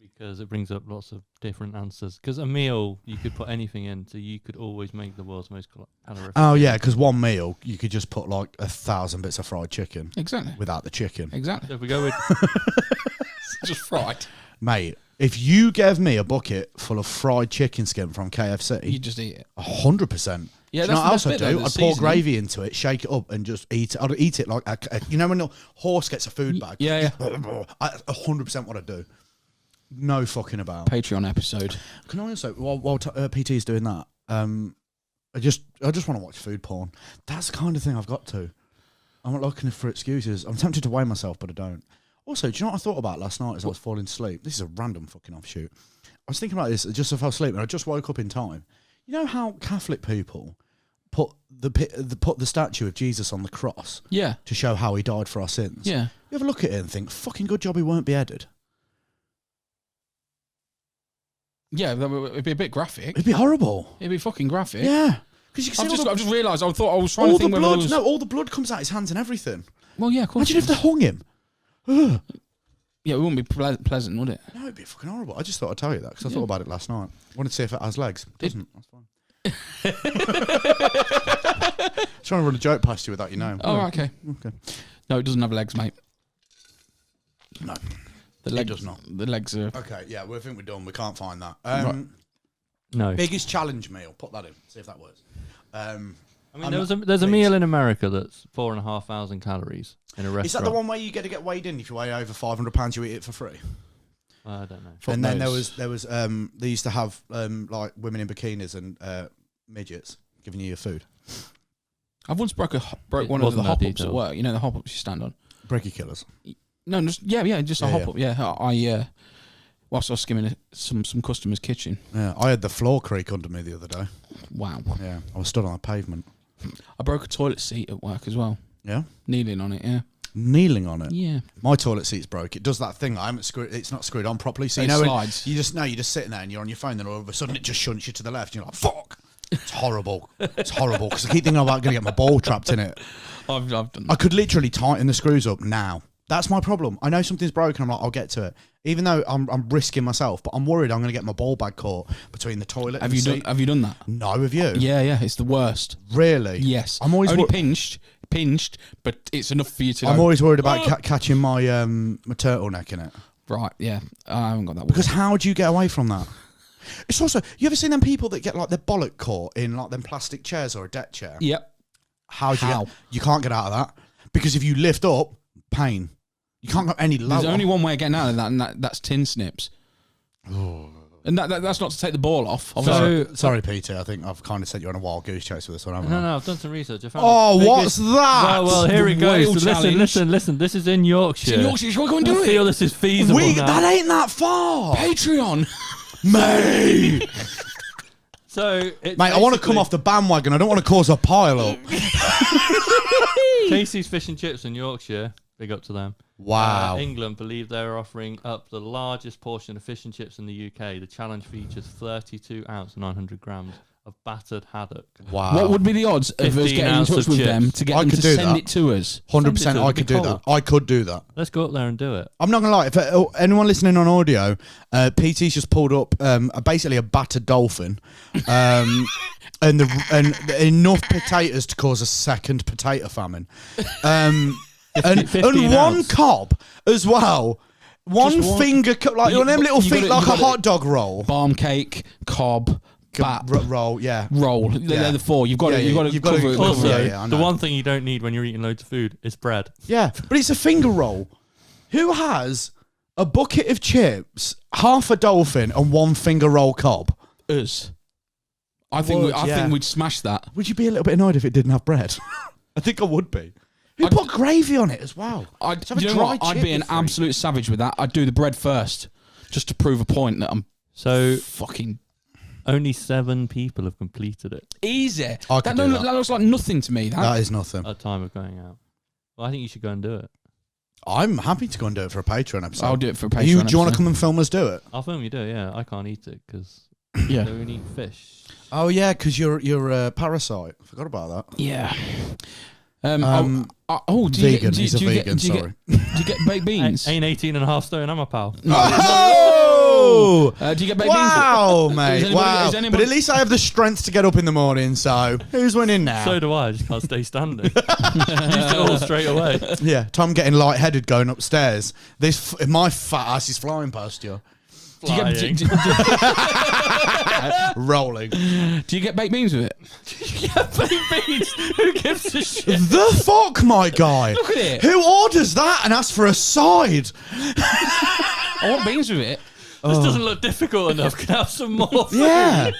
because it brings up lots of different answers. Because a meal, you could put anything in, so you could always make the world's most calorific. Oh, yeah, because one meal, you could just put like 1,000 bits of fried chicken. Exactly. Without the chicken. Exactly. So if we go with just fried. Mate, if you gave me a bucket full of fried chicken skin from KFC, You just eat it. 100%. Yeah, Do you know what else I'd bit, though, do? the I'd pour seasoning. gravy into it, shake it up, and just eat it. I'd eat it like, you know when a horse gets a food bag? Yeah. 100% what I'd do. No fucking about. Patreon episode. Can I also, while PT's doing that, I just want to watch food porn. That's the kind of thing I've got to. I'm not looking for excuses. I'm tempted to weigh myself, but I don't. Also, do you know what I thought about last night as I was falling asleep? This is a random fucking offshoot. I was thinking about this just as I fell asleep, and I just woke up in time. You know how Catholic people put the statue of Jesus on the cross? Yeah. To show how he died for our sins. Yeah. You ever look at it and think, fucking good job he weren't beheaded? Yeah, it'd be a bit graphic. It'd be horrible. It'd be fucking graphic. Yeah. Because you can see I've just realised. I thought I was trying to all think the whether blood. there was... No, all the blood comes out his hands and everything. Well, yeah, of course. Imagine if they hung him. Yeah, it wouldn't be pleasant, would it? No, it'd be fucking horrible. I just thought I'd tell you that because I thought about it last night. I wanted to see if it has legs. It doesn't. That's fine. Trying to run a joke past you without you knowing. Oh, okay. No, it doesn't have legs, mate. No. The leg does not. The legs are... Okay, yeah, we think we're done. We can't find that. Right. No. Biggest challenge meal. Put that in. See if that works. I mean, there's a meal in America that's 4,500 calories in a restaurant. Is that the one where you get weighed in? If you weigh over £500, you eat it for free. I don't know. And then there was they used to have like women in bikinis and midgets giving you your food. I've once broke one of the hop-ups at work. You know the hop-ups you stand on? Brekkie killers. No, just just a hop-up. Yeah, I whilst I was skimming some customer's kitchen. Yeah, I had the floor creak under me the other day. Wow. Yeah, I was stood on the pavement. I broke a toilet seat at work as well. Yeah? Kneeling on it, yeah. Kneeling on it? Yeah. My toilet seat's broke. It does that thing. I haven't screwed. It's not screwed on properly. So It you know, slides. you're just sitting there and you're on your phone. Then all of a sudden it just shunts you to the left. And you're like, fuck. It's horrible. It's horrible because I keep thinking about going to get my ball trapped in it. I've done that. I could literally tighten the screws up now. That's my problem. I know something's broken. I'm like, I'll get to it. Even though I'm risking myself, but I'm worried I'm going to get my ball bag caught between the toilet and the seat. Have you done that? No, have you? Yeah, it's the worst. Really? Yes. I'm always only pinched, but it's enough for you to. I'm always worried about catching my my turtleneck in it. Right, yeah. I haven't got that. Because how do you get away from that? It's also, you ever seen them people that get like their bollock caught in like them plastic chairs or a deck chair? Yep. How? You can't get out of that because if you lift up, pain. You can't go any lower. There's only one way of getting out of that, and that's tin snips. And that's not to take the ball off. Sorry, Peter. I think I've kind of sent you on a wild goose chase with this one, haven't I? No, I've done some research. I found what's that? Well, here it whale goes. challenge. Listen. This is in Yorkshire. It's in Yorkshire. Shall we go and do I it? feel this is feasible now. That ain't that far. Patreon. Mate. So, I want to come off the bandwagon. I don't want to cause a pile up. Casey's Fish and Chips in Yorkshire. Big up to them. Wow. England believe they're offering up the largest portion of fish and chips in the UK. The challenge features 32 ounce, 900 grams of battered haddock. Wow. What would be the odds of us 15 getting in ounce touch of with chips. them to get I them could to do send that. it to us? 100%. I It'd could be do cold. that. I could do that. Let's go up there and do it. I'm not gonna lie. If anyone listening on audio, PT's just pulled up basically a battered dolphin, and enough potatoes to cause a second potato famine, and 15 one ounce. cob as well. One finger, like one of them little feet, like a hot dog roll. Bomb cake, cob, bap, Roll, yeah. roll. They're the four. You've got to cover it. Also, I the know. one thing you don't need when you're eating loads of food is bread. Yeah, but it's a finger roll. Who has a bucket of chips, half a dolphin, and one finger roll cob? Us. I think yeah. we'd smash that. Would you be a little bit annoyed if it didn't have bread? I think I would be. Who put gravy on it as well? I'd Just have a you know dry what? I'd chip be an with free. absolute savage with that. I'd do the bread first, just to prove a point that I'm So fucking only 7 people have completed it easy. I could That, do don't, that. that looks like nothing to me. That is nothing. at time of going out. Well, I think you should go and do it. I'm happy to go and do it for a Patreon episode. I'll do it for a Patreon. Do you want to episode. come and film us do it? I'll film you do it, yeah. I can't eat it because Yeah. they only eat fish. Oh yeah, because you're a parasite. I forgot about that. Yeah. Vegan. He's a vegan. Sorry. Do you get baked beans? Ain't 18 and a half stone, am I, pal? Oh! Do you get baked Wow, beans? mate! Is anybody- Wow! is anybody- But at least I have the strength to get up in the morning. So who's winning now? So do I just can't stay standing. Used it all straight away. Yeah, Tom getting lightheaded going upstairs. My fat ass is flying past you, Do you, Flying. rolling. do you get baked beans with it? Baked beans. Who gives a shit? The fuck, my guy! Look at it. Who orders that and asks for a side? I want beans with it. This doesn't look difficult enough. Can I have some more? Yeah.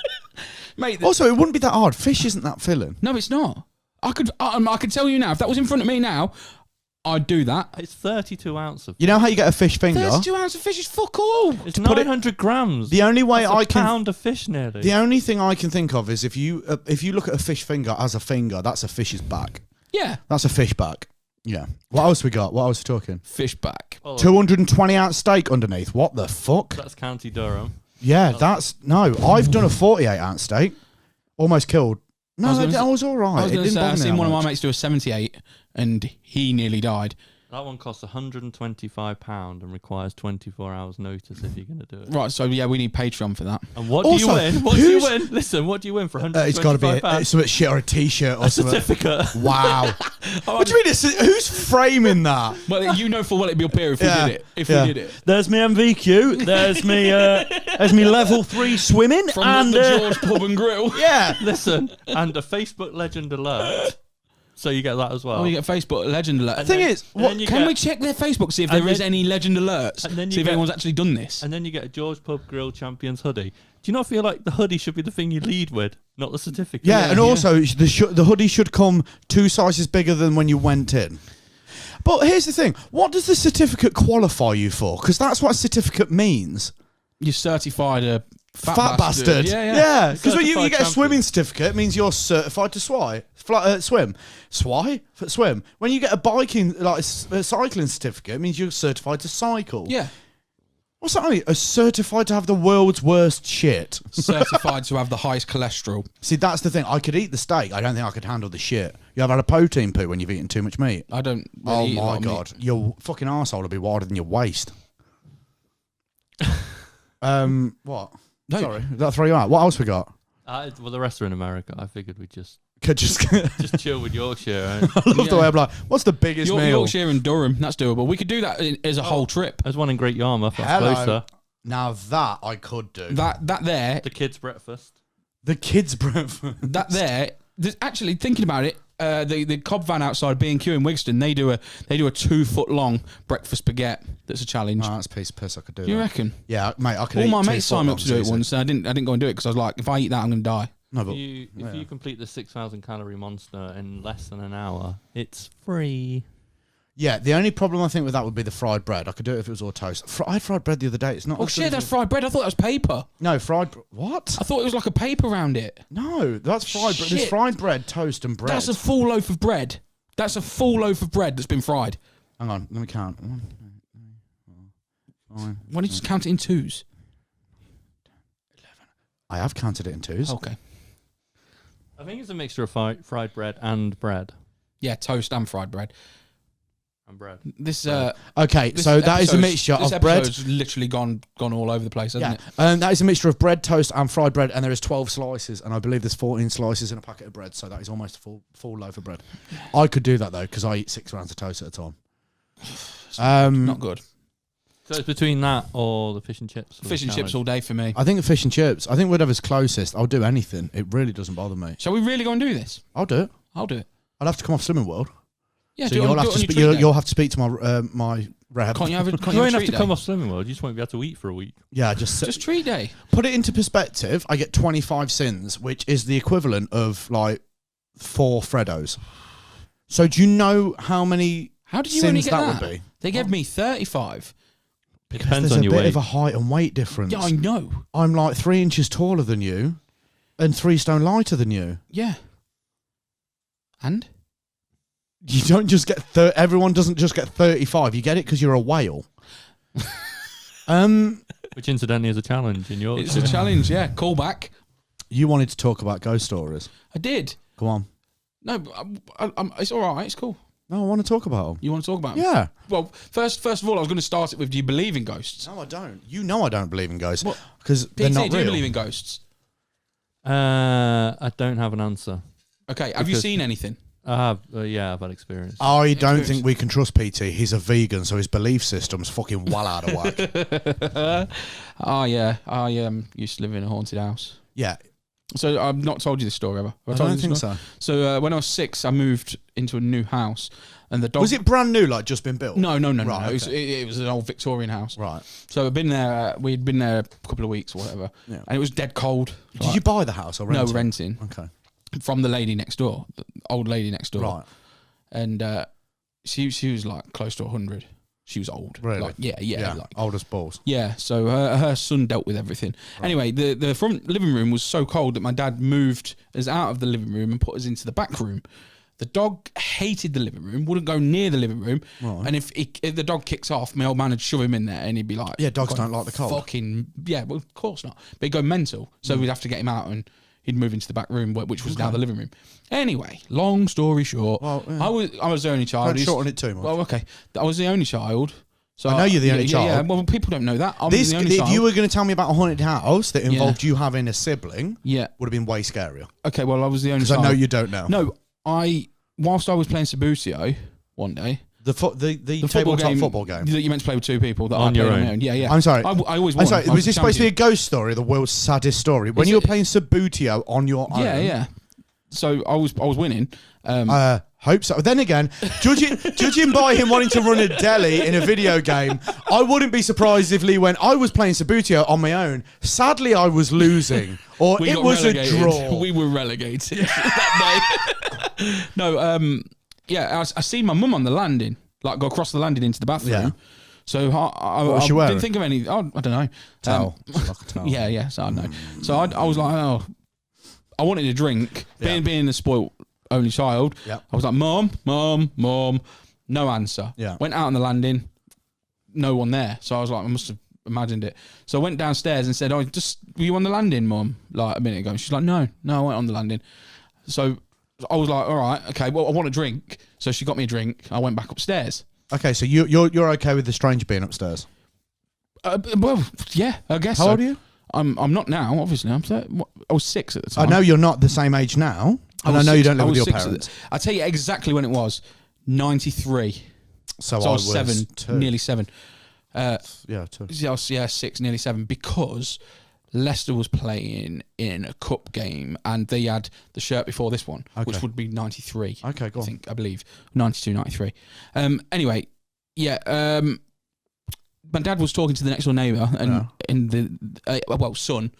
Mate, Also, it wouldn't be that hard. Fish isn't that filling. no, it's not. I could tell you now, if that was in front of me now, I'd do that. It's 32 ounce of. You know how you get a fish finger? 32 ounces of fish is fuck all. It's put it- 900 grams. The only way That's I a can. pound of fish nearly. The only thing I can think of is if you look at a fish finger as a finger, that's a fish's back. Yeah. That's a fish back. Yeah. What else we got? What else we talking? Fish back. Oh, 220 ounce steak underneath. What the fuck? That's County Durham. Yeah, that's no. I've done a 48 ounce steak. Almost killed. No, I was I was all I right. was It going to didn't say, bother I've me seen that one of my much. mates do a 78 and he nearly died. That one costs £125 and requires 24 hours notice if you're going to do it. Right, so yeah, we need Patreon for that. And what Also, do you win? What do you win? Listen, what do you win for £125? It's got to be some shit or a T-shirt or a something. certificate. Wow. What do you mean? Who's framing that? Well, you know full well it'd be up here if we did it. If we did it. There's me MVQ. There's me level 3 swimming. From and the George Pub and Grill. Yeah. Listen, and a Facebook legend alert. So you get that as well. Oh, you get Facebook legend alert. The thing is, Can we check their Facebook, see if there is any legend alerts? and then you See if get- anyone's actually done this. And then you get a George Pub Grill Champions hoodie. Do you not feel like the hoodie should be the thing you lead with, not the certificate? Yeah, and also the hoodie should come 2 sizes bigger than when you went in. But here's the thing: what does the certificate qualify you for? Because that's what a certificate means. You're certified a Fat bastard. Yeah. Because when you Certified get a champion. swimming certificate, it means you're certified to swim. Swim. When you get a biking, like a cycling certificate, it means you're certified to cycle. Yeah. What's that mean? A certified to have the world's worst shit. Certified to have the highest cholesterol. See, that's the thing. I could eat the steak. I don't think I could handle the shit. You ever had a protein poo when you've eaten too much meat? I don't really eat a lot my of god, meat. your fucking arsehole will be wider than your waist. What? No. Sorry, did that throw you out? What else we got? Well, the rest are in America. I figured we'd just Could just. I chill with Yorkshire. love the way I'm like, what's the biggest meal? Yorkshire and Durham, that's doable. We could do that as a whole trip. There's one in Great Yarmouth. That's Hello. closer. Now that I could do. That there, The kids' breakfast. The kids' breakfast. that there. Actually, thinking about it, the Cobb van outside B&Q in Wigston, they do a 2 foot long breakfast baguette. That's a challenge. Oh, that's a piece of piss. I could do. Do you that. reckon? Yeah, mate. I could. All eat my 2 mates signed me up to do it footlongs once, and I didn't go and do it because I was like, if I eat that, I'm going to die. No, but If you complete the 6,000 calorie monster in less than an hour, it's free. yeah, the only problem I think with that would be the fried bread. I could do it if it was all toast. I had fried bread the other day. It's not. Oh as good shit, as that's it- fried bread. I thought that was paper. No, what? I thought it was like a paper around it. No, that's fried bread. There's Shit. fried bread, toast, and bread. That's a full loaf of bread. That's a full loaf of bread that's been fried. Hang on, let me count. 1, 2, 3, 4, 5. Why don't you just count it in twos? I have counted it in 2s. Okay. I think it's a mixture of fried bread and bread. Yeah, toast and fried bread. And bread. This Okay, this so that is a episode's- mixture this of bread. episode's literally gone all over the place, hasn't Yeah, it? that is a mixture of bread, toast, and fried bread, and there is 12 slices, and I believe there's 14 slices in a packet of bread, so that is almost a full loaf of bread. I could do that though because I eat 6 rounds of toast at a time. Not good. So it's between that or the fish and chips. or the Fish and chips challenge. all day for me. I think the fish and chips. I think whatever's closest. I'll do anything. It really doesn't bother me. Shall we really go and do this? I'll do it. I'll do it. I'll have to come off Slimming World. Yeah, So do it on, you'll do have it to on your speak. treat day. You'll have to speak to my rehab. Can't you have a, can't You you won't have have a to treat come day? off Slimming World. You just won't be able to eat for a week. Yeah, just Just treat day. put it into perspective. I get 25 sins, which is the equivalent of like 4 Freddos. So do you know how many How did you sins only get that that? would be? They gave me 35. It depends There's on a your bit weight. of a height and weight difference. Yeah, I know. I'm like 3 inches taller than you, and 3 stone lighter than you. Yeah. And? You don't just get everyone doesn't just get 35. You get it because you're a whale. Which incidentally is a challenge in your. It's a challenge, yeah. Call back. You wanted to talk about ghost stories. I did. Come on. No, but it's all right. It's cool. No, I want to talk about them. You want to talk about them? Yeah. Well, first of all, I was going to start it with: do you believe in ghosts? No, I don't. You know I don't believe in ghosts What? because they're PT, not do you real. believe in ghosts? I don't have an answer. Okay. Have you Because- seen anything? I have. Yeah, I've had experience. I don't Experience. think we can trust PT. He's a vegan, so his belief system's fucking well out of whack. Oh yeah, I used to live in a haunted house. Yeah, So I've not told you this story ever. Have I told don't you think this so. story? So when I was 6, I moved into a new house, and the dog. Was it brand new, like just been built? No. Right, It, was, okay. it was an old Victorian house. Right. So I'd been there. We'd been there a couple of weeks or whatever, Yeah. and it was dead cold. Did you buy the house or rent No, it? renting Okay. from the lady next door, the old lady next door. Right. And she was like close to 100. She was old. Really? Like, yeah. Like, Old as balls. yeah, so her son dealt with everything. Anyway, the front living room was so cold that my dad moved us out of the living room and put us into the back room. The dog hated the living room, wouldn't go near the living room. Right. And if the dog kicks off, my old man would shove him in there and he'd be like... Yeah, dogs "God, don't like the cold." Fucking... Yeah, well, of course not. But he'd go mental. So we'd have to get him out and he'd moved into the back room, which was now the living room. Anyway, long story short, Well, yeah. I was the only child. Don't shorten it too much. Well, okay, I was the only child. So I know you're the only child. Yeah, well, people don't know that. I'm This, the only if child. you were going to tell me about a haunted house that involved you having a sibling, Yeah. would have been way scarier. Okay, well, I was the only Because I child. know you don't know. No, whilst I was playing Sabutio one day, The tabletop football game. that you meant to play with two people that On I played your on own. my own. Yeah, yeah. I'm sorry. I always won. I'm sorry. I Was this supposed to be a champion. ghost story, the world's saddest story? When Is you were it- playing Sabutio on your own? Yeah, yeah. So I was winning. Hope so. Then again, judging by him wanting to run a deli in a video game, I wouldn't be surprised if Leigh went, I was playing Sabutio on my own. Sadly, I was losing. Or We it got was relegated. a draw. We were relegated that day. No, yeah, I seen my mum on the landing, like go across the landing into the bathroom. Yeah. So I was she wearing? didn't think of any. I don't know. Towel. Like a towel. Yeah. So I don't know. So I was like, oh, I wanted a drink. Being a spoilt only child, Yeah. I was like, Mom. No answer. Yeah. Went out on the landing, no one there. So I was like, I must have imagined it. So I went downstairs and said, "Oh, were you on the landing, Mum?" Like a minute ago. She's like, No, I went on the landing. So I was like, all right, okay, well, I want a drink. So she got me a drink. I went back upstairs. Okay, so you're okay with the stranger being upstairs? Well, yeah, I guess. How so. old are you? I'm not now, obviously. I was 6 at the time. I know you're not the same age now, and I know you don't live with your parents. I'll tell you exactly when it was. 93. So I was 7, 2. Nearly 7. Yeah, 2. Yeah, 6, nearly 7, because Leicester was playing in a cup game and they had the shirt before this one, which would be 93. Okay, go on. I believe 92, 93. Anyway, yeah. My dad was talking to the next door neighbour and in the son,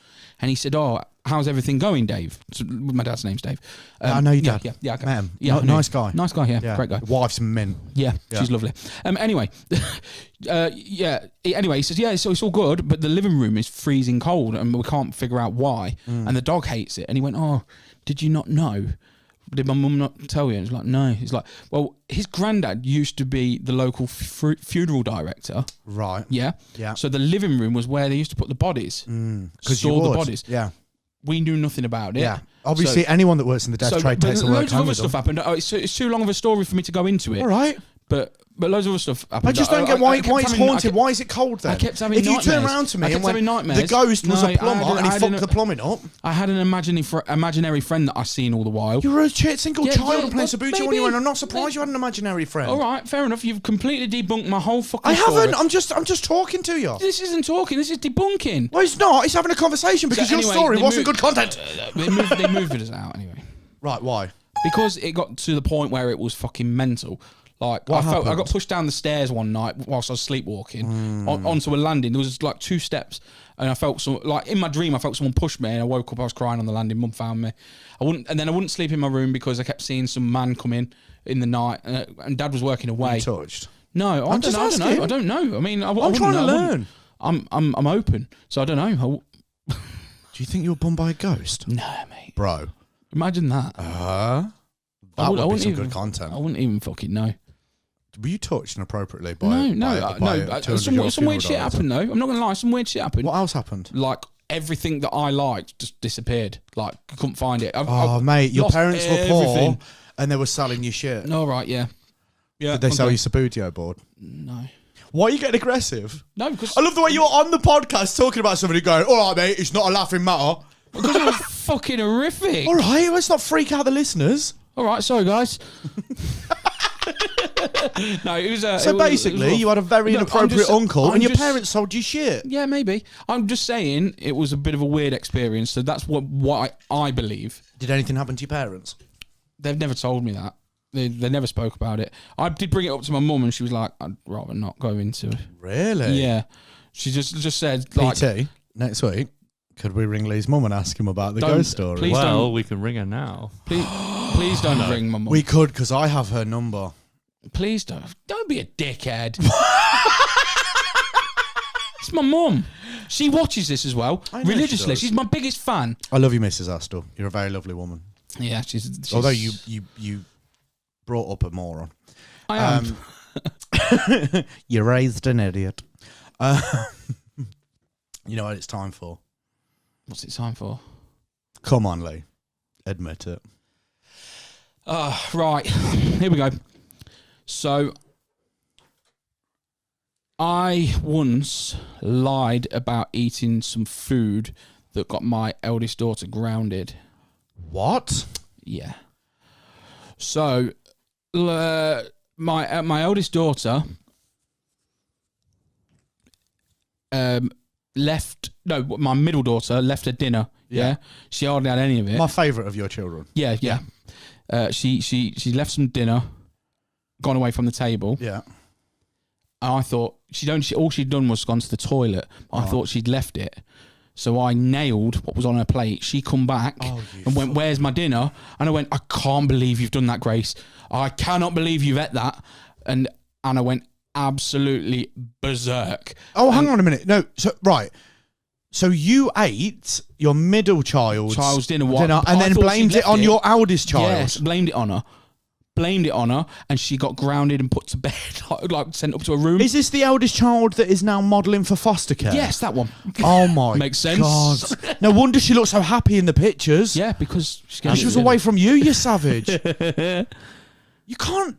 and he said, "Oh, how's everything going, Dave?" So, my dad's name's Dave. I know your dad. Yeah, okay. Met him. Yeah, Nice guy. Nice guy. Yeah, great guy. Wife's mint. Yeah, she's lovely. Anyway, anyway, he says, yeah, so it's all good, but the living room is freezing cold and we can't figure out why. And the dog hates it. And he went, "Oh, did you not know? Did my mum not tell you?" And he's like, "No." He's like, "Well, his granddad used to be the local funeral director." Right. Yeah. Yeah. So the living room was where they used to put the bodies. Because Store the bodies. Yeah. We knew nothing about it. Yeah. Obviously, anyone that works in the death trade but takes the work loads of home other with them. stuff happened. It's too long of a story for me to go into it. All right. But loads of other stuff happened. I just don't get why it's haunted. Why is it cold then? I kept having if you turn nightmares. around to I me kept and went, having nightmares. the ghost was No, a plumber and he fucked the plumbing up. I had an imaginary friend that I seen all the while. You were a single Yeah, child yeah, playing well, Sabucci when you went. I'm not surprised you had an imaginary friend. All right, fair enough. You've completely debunked my whole fucking I story. haven't. I'm just talking to you. This isn't talking. This is debunking. Well, it's not. It's having a conversation because So your anyway, story they wasn't moved- good content. They moved us out anyway. Right? Why? Because it got to the point where it was fucking mental. Like I happened? got pushed down the stairs one night whilst I was sleepwalking onto a landing. There was like 2 steps, and I felt in my dream I felt someone push me, and I woke up. I was crying on the landing. Mum found me. I wouldn't sleep in my room because I kept seeing some man come in the night, and Dad was working away. You touched. No, I don't know. I mean, I'm trying to learn. I'm open, so I don't know. Do you think you were bummed by a ghost? No, mate. Bro. Imagine that. That would be some good content. I wouldn't even fucking know. Were you touched inappropriately by by a Some 200-year-old weird shit funeral happened though. I'm not gonna lie. Some weird shit happened. What else happened? Like everything that I liked just disappeared. Like I couldn't find it. Mate, your lost parents were poor everything. and they were selling you shit. No, right, yeah. Did they sell you Sabudio board? No. Why are you getting aggressive? No, because I love the way you're on the podcast talking about somebody going, "All right, mate, it's not a laughing matter." it was fucking horrific. All right, let's not freak out the listeners. All right, sorry guys. No, it was. So basically, you had a very inappropriate uncle, and your just- parents sold you shit. Yeah, maybe. I'm just saying it was a bit of a weird experience. So that's what I believe. Did anything happen to your parents? They've never told me that. They never spoke about it. I did bring it up to my mum, and she was like, "I'd rather not go into it." Really? Yeah. She just said like, PT, next week, could we ring Leigh's mum and ask him about the Don't- ghost story? please Well, don't. we can ring her now. please don't ring my mum. We could, because I have her number. Please don't. Don't be a dickhead. It's my mum. She watches this as well I know she religiously. does. She's my biggest fan. I love you, Mrs. Astle. You're a very lovely woman. Yeah, she's Although you brought up a moron. I am. You raised an idiot. You know what it's time for? What's it time for? Come on, Leigh. Admit it. Right. Here we go. So, I once lied about eating some food that got my eldest daughter grounded. What? Yeah. So, my eldest daughter left. No, my middle daughter left her dinner. Yeah. She hardly had any of it. My favourite of your children. Yeah. She left some dinner, gone away from the table. Yeah. And I thought all she'd done was gone to the toilet. I thought she'd left it. So I nailed what was on her plate. She come back and went, "Where's my dinner?" And I went, "I can't believe you've done that, Grace. I cannot believe you've ate that." And I went absolutely berserk. Oh, hang on a minute. No, so you ate your middle child's dinner, and then blamed it on your eldest child. Yes, blamed it on her, and she got grounded and put to bed, like sent up to a room. Is this the eldest child that is now modelling for foster care? Yes, that one. Oh my Makes sense. God. No wonder she looked so happy in the pictures. Yeah, because she was away from you, you savage. You can't.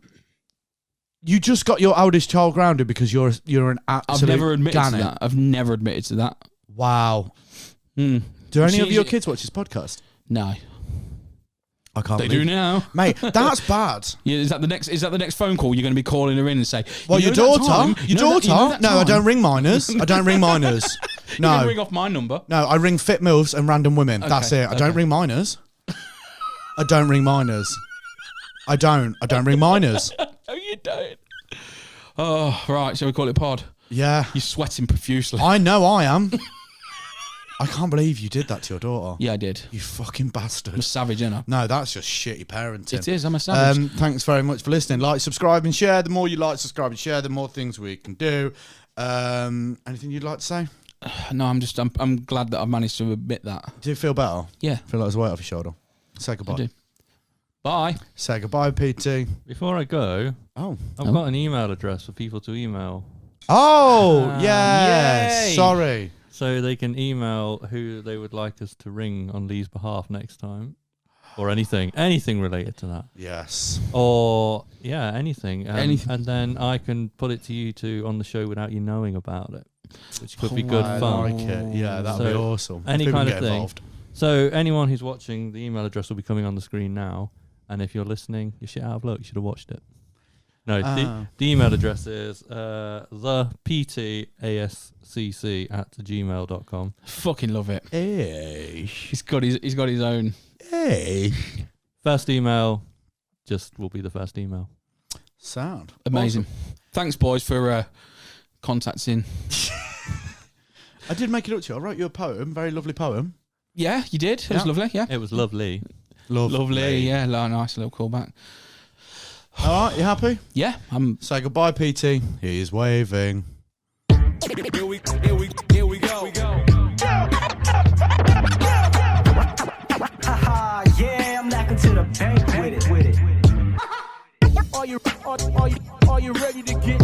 You just got your eldest child grounded because you're an absolute. I've never admitted gannet. to that. I've never admitted to that. Wow. Do any of your kids watch this podcast? No. I can't. They do now, mate. That's bad. Yeah, is that the next phone call you're going to be calling her in and say? Well, your daughter. No, I don't ring minors. I don't ring minors. You No, don't ring off my number. no, I ring fit milfs and random women. That's it. I don't ring minors. I don't ring minors. I don't ring minors. No, you don't. Oh, right. Shall we call it pod? Yeah. You're sweating profusely. I know I am. I can't believe you did that to your daughter. Yeah, I did. You fucking bastard. I'm a savage, innit? No, that's just shitty parenting. It is. I'm a savage. Thanks very much for listening. Like, subscribe, and share. The more you like, subscribe, and share, the more things we can do. Anything you'd like to say? No, I'm glad that I've managed to admit that. Do you feel better? Yeah. Feel like there's a weight off your shoulder? Say goodbye. I do. Bye. Say goodbye, PT. Before I go, Oh. I've got an email address for people to email. Oh, yeah. Yay. Sorry. So they can email who they would like us to ring on Leigh's behalf next time. Or anything related to that. Yes. Or, yeah, anything. Anything. And then I can put it to you two on the show without you knowing about it, which could be good I fun. like it. Yeah, that would be So, awesome. any People kind get of thing. involved. So anyone who's watching, the email address will be coming on the screen now. And if you're listening, you're shit out of luck. You should have watched it. No, the email address is theptascc@gmail.com. Fucking love it. Hey. He's got his own. Hey. First email just will be the first email. Sound. Amazing. Awesome. Thanks, boys, for contacting. I did make it up to you. I wrote you a poem. Very lovely poem. Yeah, you did. It was Yeah. lovely. Yeah. It was lovely. Lovely. Yeah. Nice little callback. All right, you happy? Yeah. I'm. Say goodbye, PT. He is waving. Here we go. Haha, yeah, I'm knocking to the bank with it. Are you ready to get